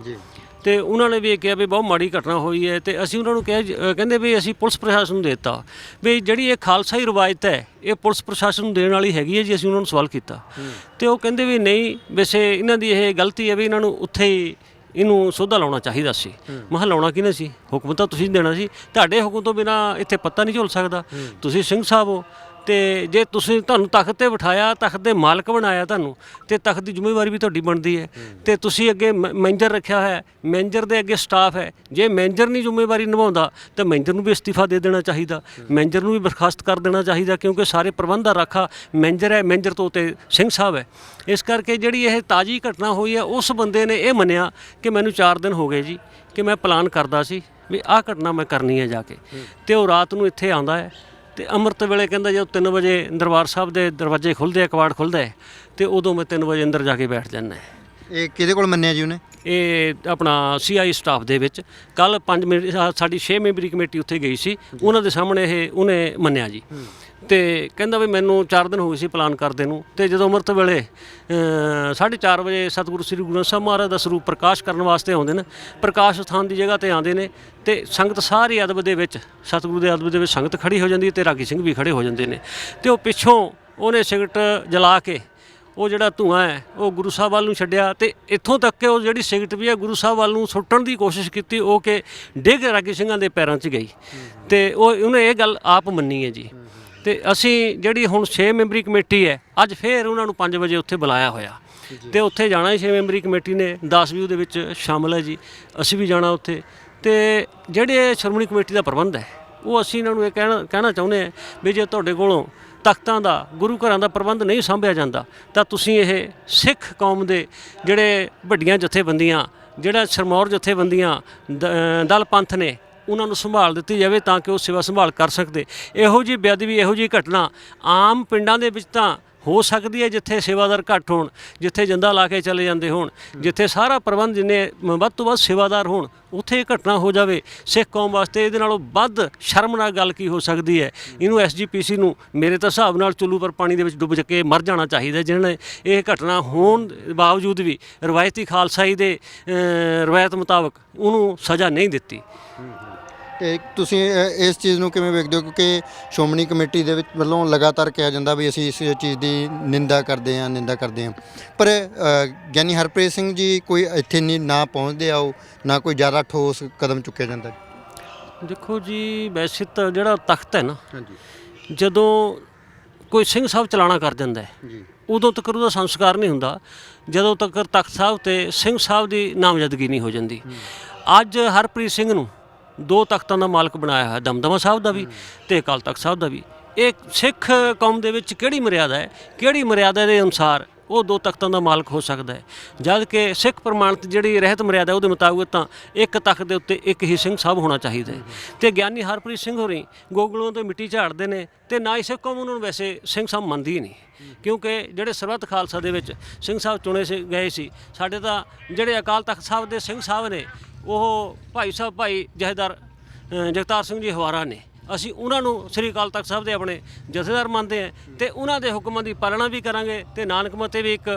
ਤੇ ਉਹਨਾਂ ਨੇ ਵੀ ਇਹ ਕਿਹਾ ਵੀ ਬਹੁਤ ਮਾੜੀ ਘਟਨਾ ਹੋਈ ਹੈ। ਤੇ ਅਸੀਂ ਉਹਨਾਂ ਨੂੰ ਕਹਿੰਦੇ ਵੀ ਅਸੀਂ ਪੁਲਿਸ ਪ੍ਰਸ਼ਾਸਨ ਨੂੰ ਦੇਤਾ ਵੀ ਜਿਹੜੀ ਇਹ ਖਾਲਸਾਈ ਰਵਾਇਤ ਹੈ ਇਹ ਪੁਲਿਸ ਪ੍ਰਸ਼ਾਸਨ ਨੂੰ ਦੇਣ ਵਾਲੀ ਹੈਗੀ ਹੈ ਜੀ। ਅਸੀਂ ਉਹਨਾਂ ਨੂੰ ਸਵਾਲ ਕੀਤਾ ਤੇ ਉਹ ਕਹਿੰਦੇ ਵੀ ਨਹੀਂ, ਵੈਸੇ ਇਹਨਾਂ ਦੀ ਇਹ ਗਲਤੀ ਹੈ ਵੀ ਇਹਨਾਂ ਨੂੰ ਉੱਥੇ ਹੀ ਇਹਨੂੰ ਸੋਧਾ ਲਾਉਣਾ ਚਾਹੀਦਾ ਸੀ। ਮੈਂ ਲਾਉਣਾ ਕਿਹਨੇ ਸੀ? ਹੁਕਮ ਤਾਂ ਤੁਸੀਂ ਦੇਣਾ ਸੀ, ਤੁਹਾਡੇ ਹੁਕਮ ਤੋਂ ਬਿਨਾਂ ਇੱਥੇ ਪੱਤਾ ਨਹੀਂ ਝੁੱਲ ਸਕਦਾ। ਤੁਸੀਂ ਸਿੰਘ ਸਾਹਿਬ ਹੋ, ਤੇ ਜੇ ਤੁਹਾਨੂੰ ਤਖਤ ਤੇ ਬਿਠਾਇਆ, ਤਖਤ ਦੇ ਮਾਲਕ ਬਣਾਇਆ ਤੁਹਾਨੂੰ, ਤੇ ਤਖਤ ਦੀ ਜ਼ਿੰਮੇਵਾਰੀ ਵੀ ਤੁਹਾਡੀ ਬਣਦੀ ਹੈ। ਤੇ ਤੁਸੀਂ ਅੱਗੇ ਮੈਨੇਜਰ ਰੱਖਿਆ ਹੋਇਆ, ਮੈਨੇਜਰ ਦੇ ਅੱਗੇ ਸਟਾਫ ਹੈ, ਜੇ ਮੈਨੇਜਰ ਨਹੀਂ ਜ਼ਿੰਮੇਵਾਰੀ ਨਿਭਾਉਂਦਾ ਤਾਂ ਮੈਨੇਜਰ ਨੂੰ ਵੀ ਅਸਤੀਫਾ ਦੇ ਦੇਣਾ ਚਾਹੀਦਾ, ਮੈਨੇਜਰ ਨੂੰ ਵੀ ਬਰਖਾਸਤ ਕਰ ਦੇਣਾ ਚਾਹੀਦਾ, ਕਿਉਂਕਿ ਸਾਰੇ ਪ੍ਰਬੰਧ ਦਾ ਰਾਖਾ ਮੈਨੇਜਰ ਹੈ, ਮੈਨੇਜਰ ਤੋਂ ਉੱਤੇ ਸਿੰਘ ਸਾਹਿਬ ਹੈ। ਇਸ ਕਰਕੇ ਜਿਹੜੀ ਇਹ ਤਾਜ਼ੀ ਘਟਨਾ ਹੋਈ ਹੈ, ਉਸ ਬੰਦੇ ਨੇ ਇਹ ਮੰਨਿਆ ਕਿ ਮੈਨੂੰ 4 ਦਿਨ ਹੋ ਗਏ ਜੀ ਕਿ ਮੈਂ ਪਲਾਨ ਕਰਦਾ ਸੀ ਵੀ ਆਹ ਘਟਨਾ ਮੈਂ ਕਰਨੀ ਹੈ ਜਾ ਕੇ, ਤੇ ਉਹ ਰਾਤ ਨੂੰ ਇੱਥੇ ਆਉਂਦਾ ਹੈ। ਤੇ ਅੰਮ੍ਰਿਤ ਵੇਲੇ ਕਹਿੰਦਾ ਜਦੋਂ 3 ਵਜੇ ਦਰਬਾਰ ਸਾਹਿਬ ਦੇ ਦਰਵਾਜ਼ੇ ਖੁੱਲ੍ਹਦੇ ਆ, ਕਵਾੜ ਖੁੱਲ੍ਹਦਾ ਹੈ, ਤੇ ਉਦੋਂ ਮੈਂ 3 ਵਜੇ ਅੰਦਰ ਜਾ ਕੇ ਬੈਠ ਜਾਂਦਾ। ਇਹ ਕਿਹਦੇ ਕੋਲ ਮੰਨਿਆ ਜੀ ਉਹਨੇ? ਇਹ ਆਪਣਾ CI ਸਟਾਫ ਦੇ ਵਿੱਚ ਕੱਲ 5 ਮਿੰਟ ਸਾਡੀ 6 ਮੈਂਬਰੀ ਕਮੇਟੀ ਉੱਥੇ ਗਈ ਸੀ, ਉਹਨਾਂ ਦੇ ਸਾਹਮਣੇ ਇਹ ਉਹਨੇ ਮੰਨਿਆ ਜੀ। ਤੇ ਕਹਿੰਦਾ ਵੀ ਮੈਨੂੰ 4 ਦਿਨ ਹੋ ਗਏ ਸੀ ਪਲਾਨ ਕਰਦੇ ਨੂੰ, ਤੇ ਜਦੋਂ ਅੰਮ੍ਰਿਤ ਵੇਲੇ 4:30 ਵਜੇ ਸਤਿਗੁਰੂ ਸ੍ਰੀ ਗੁਰੂ ਗ੍ਰੰਥ ਸਾਹਿਬ ਮਹਾਰਾਜ ਦਾ ਸਰੂਪ ਪ੍ਰਕਾਸ਼ ਕਰਨ ਵਾਸਤੇ ਆਉਂਦੇ ਨੇ, ਪ੍ਰਕਾਸ਼ ਸਥਾਨ ਦੀ ਜਗ੍ਹਾ ਤੇ ਆਉਂਦੇ ਨੇ, ਤੇ ਸੰਗਤ ਸਾਰੀ ਅਦਬ ਦੇ ਵਿੱਚ ਸਤਿਗੁਰੂ ਦੇ ਅਦਬ ਦੇ ਵਿੱਚ ਸੰਗਤ ਖੜੀ ਹੋ ਜਾਂਦੀ ਹੈ, ਤੇ ਰਾਗੀ ਸਿੰਘ ਵੀ ਖੜੇ ਹੋ ਜਾਂਦੇ ਨੇ, ਤੇ ਉਹ ਪਿੱਛੋਂ ਉਹਨੇ ਸਿਗਰਟ ਜਲਾ ਕੇ ਉਹ ਜਿਹੜਾ ਧੂੰਆਂ ਹੈ ਉਹ ਗੁਰੂ ਸਾਹਿਬ ਵੱਲ ਨੂੰ ਛੱਡਿਆ, ਤੇ ਇੱਥੋਂ ਤੱਕ ਕਿ ਉਹ ਜਿਹੜੀ ਸਿਗਰਟ ਵੀ ਹੈ ਗੁਰੂ ਸਾਹਿਬ ਵੱਲ ਨੂੰ ਸੁੱਟਣ ਦੀ ਕੋਸ਼ਿਸ਼ ਕੀਤੀ, ਉਹ ਕਿ ਡਿੱਗ ਰਾਗੀ ਸਿੰਘਾਂ ਦੇ ਪੈਰਾਂ 'ਚ ਗਈ, ਤੇ ਉਹਨੇ ਇਹ ਗੱਲ ਆਪ ਮੰਨੀ ਹੈ ਜੀ। ਤੇ ਅਸੀਂ ਜਿਹੜੀ ਹੁਣ 6 ਮੈਂਬਰੀ ਕਮੇਟੀ ਹੈ, ਅੱਜ ਫੇਰ ਉਹਨਾਂ ਨੂੰ 5 ਵਜੇ ਉੱਥੇ ਬੁਲਾਇਆ ਹੋਇਆ, ਤੇ ਉੱਥੇ ਜਾਣਾ 6 ਮੈਂਬਰੀ ਕਮੇਟੀ ਨੇ 10 ਵੀ ਉਹਦੇ ਵਿੱਚ ਸ਼ਾਮਲ ਹੈ ਜੀ, ਅਸੀਂ ਵੀ ਜਾਣਾ ਉੱਥੇ। ਤੇ ਜਿਹੜੇ ਸ਼੍ਰੋਮਣੀ ਕਮੇਟੀ ਦਾ ਪ੍ਰਬੰਧ ਹੈ ਉਹ ਅਸੀਂ ਇਹਨਾਂ ਨੂੰ ਇਹ ਕਹਿਣਾ ਚਾਹੁੰਦੇ ਹਾਂ ਵੀ ਜੇ ਤੁਹਾਡੇ ਕੋਲੋਂ ਤਖਤਾਂ ਦਾ ਗੁਰੂ ਘਰਾਂ ਦਾ ਪ੍ਰਬੰਧ ਨਹੀਂ ਸਾਂਭਿਆ ਜਾਂਦਾ ਤਾਂ ਤੁਸੀਂ ਇਹ ਸਿੱਖ ਕੌਮ ਦੇ ਜਿਹੜੇ ਵੱਡੀਆਂ ਜਥੇਬੰਦੀਆਂ, ਜਿਹੜਾ ਸਿਰਮੌਰ ਜਥੇਬੰਦੀਆਂ ਦਲ ਪੰਥ ਨੇ, ਉਹਨਾਂ ਨੂੰ ਸੰਭਾਲ ਦਿੱਤੀ ਜਾਵੇ ਤਾਂ ਕਿ ਉਹ ਸੇਵਾ ਸੰਭਾਲ ਕਰ ਸਕਦੇ। ਇਹੋ ਜਿਹੀ ਬੇਅਦਬੀ, ਇਹੋ ਜਿਹੀ ਘਟਨਾ ਆਮ ਪਿੰਡਾਂ ਦੇ ਵਿੱਚ ਤਾਂ ਹੋ ਸਕਦੀ ਹੈ ਜਿੱਥੇ ਸੇਵਾਦਾਰ ਘੱਟ ਹੋਣ, ਜਿੱਥੇ ਜੰਦਾ ਲਾ ਕੇ ਚਲੇ ਜਾਂਦੇ ਹੋਣ, ਜਿੱਥੇ ਸਾਰਾ ਪ੍ਰਬੰਧ ਜਿੰਨੇ ਵੱਧ ਤੋਂ ਵੱਧ ਸੇਵਾਦਾਰ ਹੋਣ, ਉੱਥੇ ਇਹ ਘਟਨਾ ਹੋ ਜਾਵੇ ਸਿੱਖ ਕੌਮ ਵਾਸਤੇ ਇਹਦੇ ਨਾਲੋਂ ਵੱਧ ਸ਼ਰਮਨਾਕ ਗੱਲ ਕੀ ਹੋ ਸਕਦੀ ਹੈ। ਇਹਨੂੰ SGPC ਨੂੰ ਮੇਰੇ ਤਾਂ ਹਿਸਾਬ ਨਾਲ ਚੁੱਲ੍ਹੂ ਪਰ ਪਾਣੀ ਦੇ ਵਿੱਚ ਡੁੱਬ ਕੇ ਮਰ ਜਾਣਾ ਚਾਹੀਦਾ, ਜਿਹਨੇ ਇਹ ਘਟਨਾ ਹੋਣ ਬਾਵਜੂਦ ਵੀ ਰਵਾਇਤੀ ਖਾਲਸਾਈ ਦੇ ਰਵਾਇਤ ਮੁਤਾਬਕ ਉਹਨੂੰ ਸਜ਼ਾ ਨਹੀਂ ਦਿੱਤੀ। ਤੇ ਤੁਸੀਂ ਇਸ ਚੀਜ਼ ਨੂੰ ਕਿਵੇਂ ਵੇਖਦੇ ਹੋ? ਕਿਉਂਕਿ ਸ਼੍ਰੋਮਣੀ ਕਮੇਟੀ ਦੇ ਵਿੱਚ ਵੱਲੋਂ ਲਗਾਤਾਰ ਕਿਹਾ ਜਾਂਦਾ ਵੀ ਅਸੀਂ ਇਸ ਚੀਜ਼ ਦੀ ਨਿੰਦਾ ਕਰਦੇ ਹਾਂ, ਪਰ ਗਿਆਨੀ ਹਰਪ੍ਰੀਤ ਸਿੰਘ ਜੀ ਕੋਈ ਇੱਥੇ ਨਹੀਂ ਨਾ ਪਹੁੰਚਦੇ ਆਓ, ਨਾ ਕੋਈ ਜ਼ਿਆਦਾ ਠੋਸ ਕਦਮ ਚੁੱਕਿਆ ਜਾਂਦਾ। ਦੇਖੋ ਜੀ, ਵੈਸੇ ਤਾਂ ਜਿਹੜਾ ਤਖਤ ਹੈ ਨਾ, ਹਾਂਜੀ, ਜਦੋਂ ਕੋਈ ਸਿੰਘ ਸਾਹਿਬ ਚਲਾਣਾ ਕਰ ਜਾਂਦਾ ਹੈ ਜੀ, ਉਦੋਂ ਤੱਕ ਉਹਦਾ ਸੰਸਕਾਰ ਨਹੀਂ ਹੁੰਦਾ, ਜਦੋਂ ਤੱਕ ਤਖਤ ਸਾਹਿਬ ਤੇ ਸਿੰਘ ਸਾਹਿਬ ਦੀ ਨਾਮਜ਼ਦਗੀ ਨਹੀਂ ਹੋ ਜਾਂਦੀ। ਅੱਜ ਹਰਪ੍ਰੀਤ ਸਿੰਘ ਨੂੰ 2 ਤਖਤਾਂ ਦਾ ਮਾਲਕ ਬਣਾਇਆ ਹੋਇਆ, ਦਮਦਮਾ ਸਾਹਿਬ ਦਾ ਵੀ ਤੇ ਅਕਾਲ ਤਖਤ ਸਾਹਿਬ ਦਾ ਵੀ। ਇਹ ਸਿੱਖ ਕੌਮ ਦੇ ਵਿੱਚ ਕਿਹੜੀ ਮਰਿਆਦਾ ਹੈ, ਕਿਹੜੀ ਮਰਿਆਦਾ ਦੇ ਅਨੁਸਾਰ ਉਹ 2 ਤਖਤਾਂ ਦਾ ਮਾਲਕ ਹੋ ਸਕਦਾ ਹੈ, ਜਦ ਕਿ ਸਿੱਖ ਪ੍ਰਮਾਣਿਤ ਜਿਹੜੀ ਰਹਿਤ ਮਰਿਆਦਾ ਉਹਦੇ ਮੁਤਾਬਕ ਤਾਂ ਇੱਕ ਤਖਤ ਦੇ ਉੱਤੇ ਇੱਕ ਹੀ ਸਿੰਘ ਸਾਹਿਬ ਹੋਣਾ ਚਾਹੀਦਾ ਹੈ। ਤੇ ਗਿਆਨੀ ਹਰਪ੍ਰੀਤ ਸਿੰਘ ਹੋਰੀ ਗੋਗਲੋਂ ਤੋਂ ਮਿੱਟੀ ਝਾੜਦੇ ਨੇ, ਤੇ ਨਾ ਹੀ ਸਿੱਖ ਕੌਮ ਉਹਨਾਂ ਨੂੰ ਵੈਸੇ ਸਿੰਘ ਸਾਹਿਬ ਮੰਨਦੀ ਹੀ ਨਹੀਂ, ਕਿਉਂਕਿ ਜਿਹੜੇ ਸਰਬੱਤ ਖਾਲਸਾ ਦੇ ਵਿੱਚ ਸਿੰਘ ਸਾਹਿਬ ਚੁਣੇ ਗਏ ਸੀ, ਸਾਡੇ ਤਾਂ ਜਿਹੜੇ ਅਕਾਲ ਤਖਤ ਸਾਹਿਬ ਦੇ ਸਿੰਘ ਸਾਹਿਬ ਨੇ ਉਹ ਭਾਈ ਜਥੇਦਾਰ ਜਗਤਾਰ ਸਿੰਘ ਜੀ ਹਵਾਰਾ ਨੇ। ਅਸੀਂ ਉਹਨਾਂ ਨੂੰ ਸ੍ਰੀ ਅਕਾਲ ਤਖਤ ਸਾਹਿਬ ਦੇ ਆਪਣੇ ਜਥੇਦਾਰ ਮੰਨਦੇ ਹਾਂ, ਤੇ ਉਹਨਾਂ ਦੇ ਹੁਕਮਾਂ ਦੀ ਪਾਲਣਾ ਵੀ ਕਰਾਂਗੇ। ਤੇ ਨਾਨਕ ਮਤੇ ਵੀ ਇੱਕ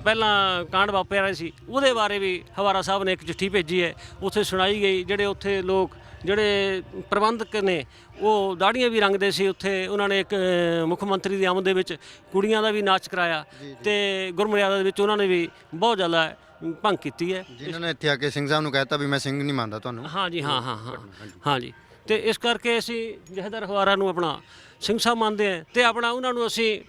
ਪਹਿਲਾਂ ਕਾਂਡ ਵਾਪਰਿਆ ਰਿਹਾ ਸੀ, ਉਹਦੇ ਬਾਰੇ ਵੀ ਹਵਾਰਾ ਸਾਹਿਬ ਨੇ ਇੱਕ ਚਿੱਠੀ ਭੇਜੀ ਹੈ, ਉੱਥੇ ਸੁਣਾਈ ਗਈ। ਜਿਹੜੇ ਉੱਥੇ ਲੋਕ ਜਿਹੜੇ ਪ੍ਰਬੰਧਕ ਨੇ ਉਹ ਦਾੜੀਆਂ ਵੀ ਰੰਗਦੇ ਸੀ, ਉੱਥੇ ਉਹਨਾਂ ਨੇ ਇੱਕ ਮੁੱਖ ਮੰਤਰੀ ਦੀ ਆਮਦ ਦੇ ਵਿੱਚ ਕੁੜੀਆਂ ਦਾ ਵੀ ਨਾਚ ਕਰਾਇਆ, ਤੇ ਗੁਰਮਰਿਆਦਾ ਦੇ ਵਿੱਚ ਉਹਨਾਂ ਨੇ ਵੀ ਬਹੁਤ ਜ਼ਿਆਦਾ ਭੰਗ ਕੀਤੀ ਹੈ। ਜਿਨ੍ਹਾਂ ਨੇ ਇੱਥੇ ਆ ਕੇ ਸਿੰਘ ਸਾਹਿਬ ਨੂੰ ਕਹਿਤਾ ਵੀ ਮੈਂ ਸਿੰਘ ਨਹੀਂ ਮੰਨਦਾ ਤੁਹਾਨੂੰ। ਹਾਂ ਜੀ, ਹਾਂ ਜੀ। ਤੇ ਇਸ ਕਰਕੇ ਅਸੀਂ ਜਥੇਦਾਰ ਹਵਾਰਾ ਨੂੰ ਆਪਣਾ ਸਿੰਘ ਸਾਹਿਬ ਮੰਨਦੇ ਹਾਂ, ਤੇ ਆਪਣਾ ਉਹਨਾਂ ਨੂੰ ਅਸੀਂ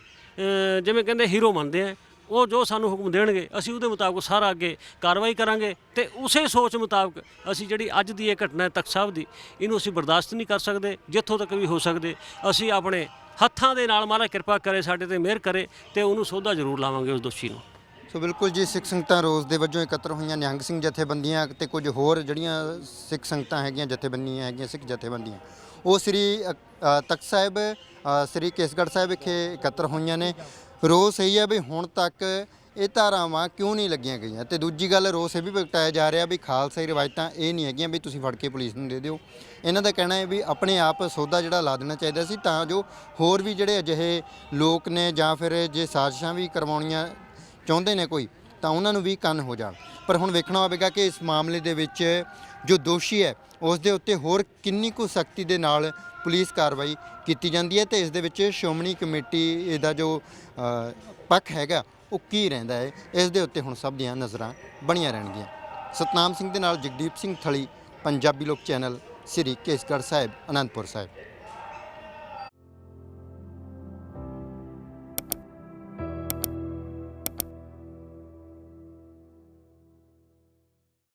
ਜਿਵੇਂ ਕਹਿੰਦੇ ਹੀਰੋ ਮੰਨਦੇ ਹਾਂ। ਉਹ ਜੋ ਸਾਨੂੰ ਹੁਕਮ ਦੇਣਗੇ ਅਸੀਂ ਉਹਦੇ ਮੁਤਾਬਕ ਸਾਰਾ ਅੱਗੇ ਕਾਰਵਾਈ ਕਰਾਂਗੇ, ਤੇ ਉਸੇ ਸੋਚ ਮੁਤਾਬਕ ਅਸੀਂ ਜਿਹੜੀ ਅੱਜ ਦੀ ਇਹ ਘਟਨਾ ਹੈ ਤਖਤ ਸਾਹਿਬ ਦੀ, ਇਹਨੂੰ ਅਸੀਂ ਬਰਦਾਸ਼ਤ ਨਹੀਂ ਕਰ ਸਕਦੇ। ਜਿੱਥੋਂ ਤੱਕ ਵੀ ਹੋ ਸਕਦੇ ਅਸੀਂ ਆਪਣੇ ਹੱਥਾਂ ਦੇ ਨਾਲ ਮਹਾਰਾਜ ਕਿਰਪਾ ਕਰੇ, ਸਾਡੇ ਤੇ ਮਿਹਰ ਕਰੇ, ਤੇ ਉਹਨੂੰ ਸੋਧਾ ਜ਼ਰੂਰ ਲਾਵਾਂਗੇ ਉਸ ਦੋਸ਼ੀ ਨੂੰ। ਸੋ ਬਿਲਕੁਲ ਜੀ, ਸਿੱਖ ਸੰਗਤਾਂ ਰੋਜ਼ ਦੇ ਵਜੋਂ ਇਕੱਤਰ ਹੋਈਆਂ, ਨਿਹੰਗ ਸਿੰਘ ਜਥੇਬੰਦੀਆਂ ਤੇ ਕੁਝ ਹੋਰ ਜਿਹੜੀਆਂ ਸਿੱਖ ਸੰਗਤਾਂ ਹੈਗੀਆਂ, ਜਥੇਬੰਦੀਆਂ ਹੈਗੀਆਂ, ਸਿੱਖ ਜਥੇਬੰਦੀਆਂ, ਉਹ ਸ੍ਰੀ ਤਖਤ ਸਾਹਿਬ ਸ੍ਰੀ ਕੇਸਗੜ੍ਹ ਸਾਹਿਬ ਵਿਖੇ ਇਕੱਤਰ ਹੋਈਆਂ ਨੇ। ਰੋਸ ਇਹੀ ਹੈ ਵੀ ਹੁਣ ਤੱਕ ਇਹ ਧਾਰਾਵਾਂ ਕਿਉਂ ਨਹੀਂ ਲੱਗੀਆਂ ਗਈਆਂ, ਤੇ ਦੂਜੀ ਗੱਲ ਰੋਸ ਇਹ ਵੀ ਪ੍ਰਗਟਾਇਆ ਜਾ ਰਿਹਾ ਵੀ ਖਾਲਸਾਈ ਰਿਵਾਇਤਾਂ ਇਹ ਨਹੀਂ ਹੈਗੀਆਂ ਵੀ ਤੁਸੀਂ ਫੜ ਕੇ ਪੁਲਿਸ ਨੂੰ ਦੇ ਦਿਓ। ਇਹਨਾਂ ਦਾ ਕਹਿਣਾ ਹੈ ਵੀ ਆਪਣੇ ਆਪ ਸੌਦਾ ਜਿਹੜਾ ਲਾ ਦੇਣਾ ਚਾਹੀਦਾ ਸੀ, ਤਾਂ ਜੋ ਹੋਰ ਵੀ ਜਿਹੜੇ ਅਜਿਹੇ ਲੋਕ ਨੇ ਜਾਂ ਫਿਰ ਜੇ ਸਾਜ਼ਿਸ਼ਾਂ ਵੀ ਕਰਵਾਉਣੀਆਂ ਚਾਹੁੰਦੇ ਨੇ ਕੋਈ, ਤਾਂ ਉਹਨਾਂ ਨੂੰ ਵੀ ਕੰਨ ਹੋ ਜਾਣ। ਪਰ ਹੁਣ ਵੇਖਣਾ ਹੋਵੇਗਾ ਕਿ ਇਸ ਮਾਮਲੇ ਦੇ ਵਿੱਚ ਜੋ ਦੋਸ਼ੀ ਹੈ ਉਸ ਦੇ ਉੱਤੇ ਹੋਰ ਕਿੰਨੀ ਕੁ ਸਖਤੀ ਦੇ ਨਾਲ ਪੁਲਿਸ ਕਾਰਵਾਈ ਕੀਤੀ ਜਾਂਦੀ ਹੈ, ਤੇ ਇਸ ਦੇ ਵਿੱਚ ਸ਼੍ਰੋਮਣੀ ਕਮੇਟੀ ਦਾ ਜੋ ਪੱਖ ਹੈਗਾ ਉਹ ਕੀ ਰਹਿੰਦਾ ਹੈ, ਇਸ ਦੇ ਉੱਤੇ ਹੁਣ ਸਭ ਦੀਆਂ ਨਜ਼ਰਾਂ ਬਣੀਆਂ ਰਹਿਣਗੀਆਂ। ਸਤਨਾਮ ਸਿੰਘ ਦੇ ਨਾਲ ਜਗਦੀਪ ਸਿੰਘ ਥਲੀ, ਪੰਜਾਬੀ ਲੋਕ ਚੈਨਲ, ਸ੍ਰੀ ਕੇਸਗੜ੍ਹ ਸਾਹਿਬ, ਅਨੰਦਪੁਰ ਸਾਹਿਬ।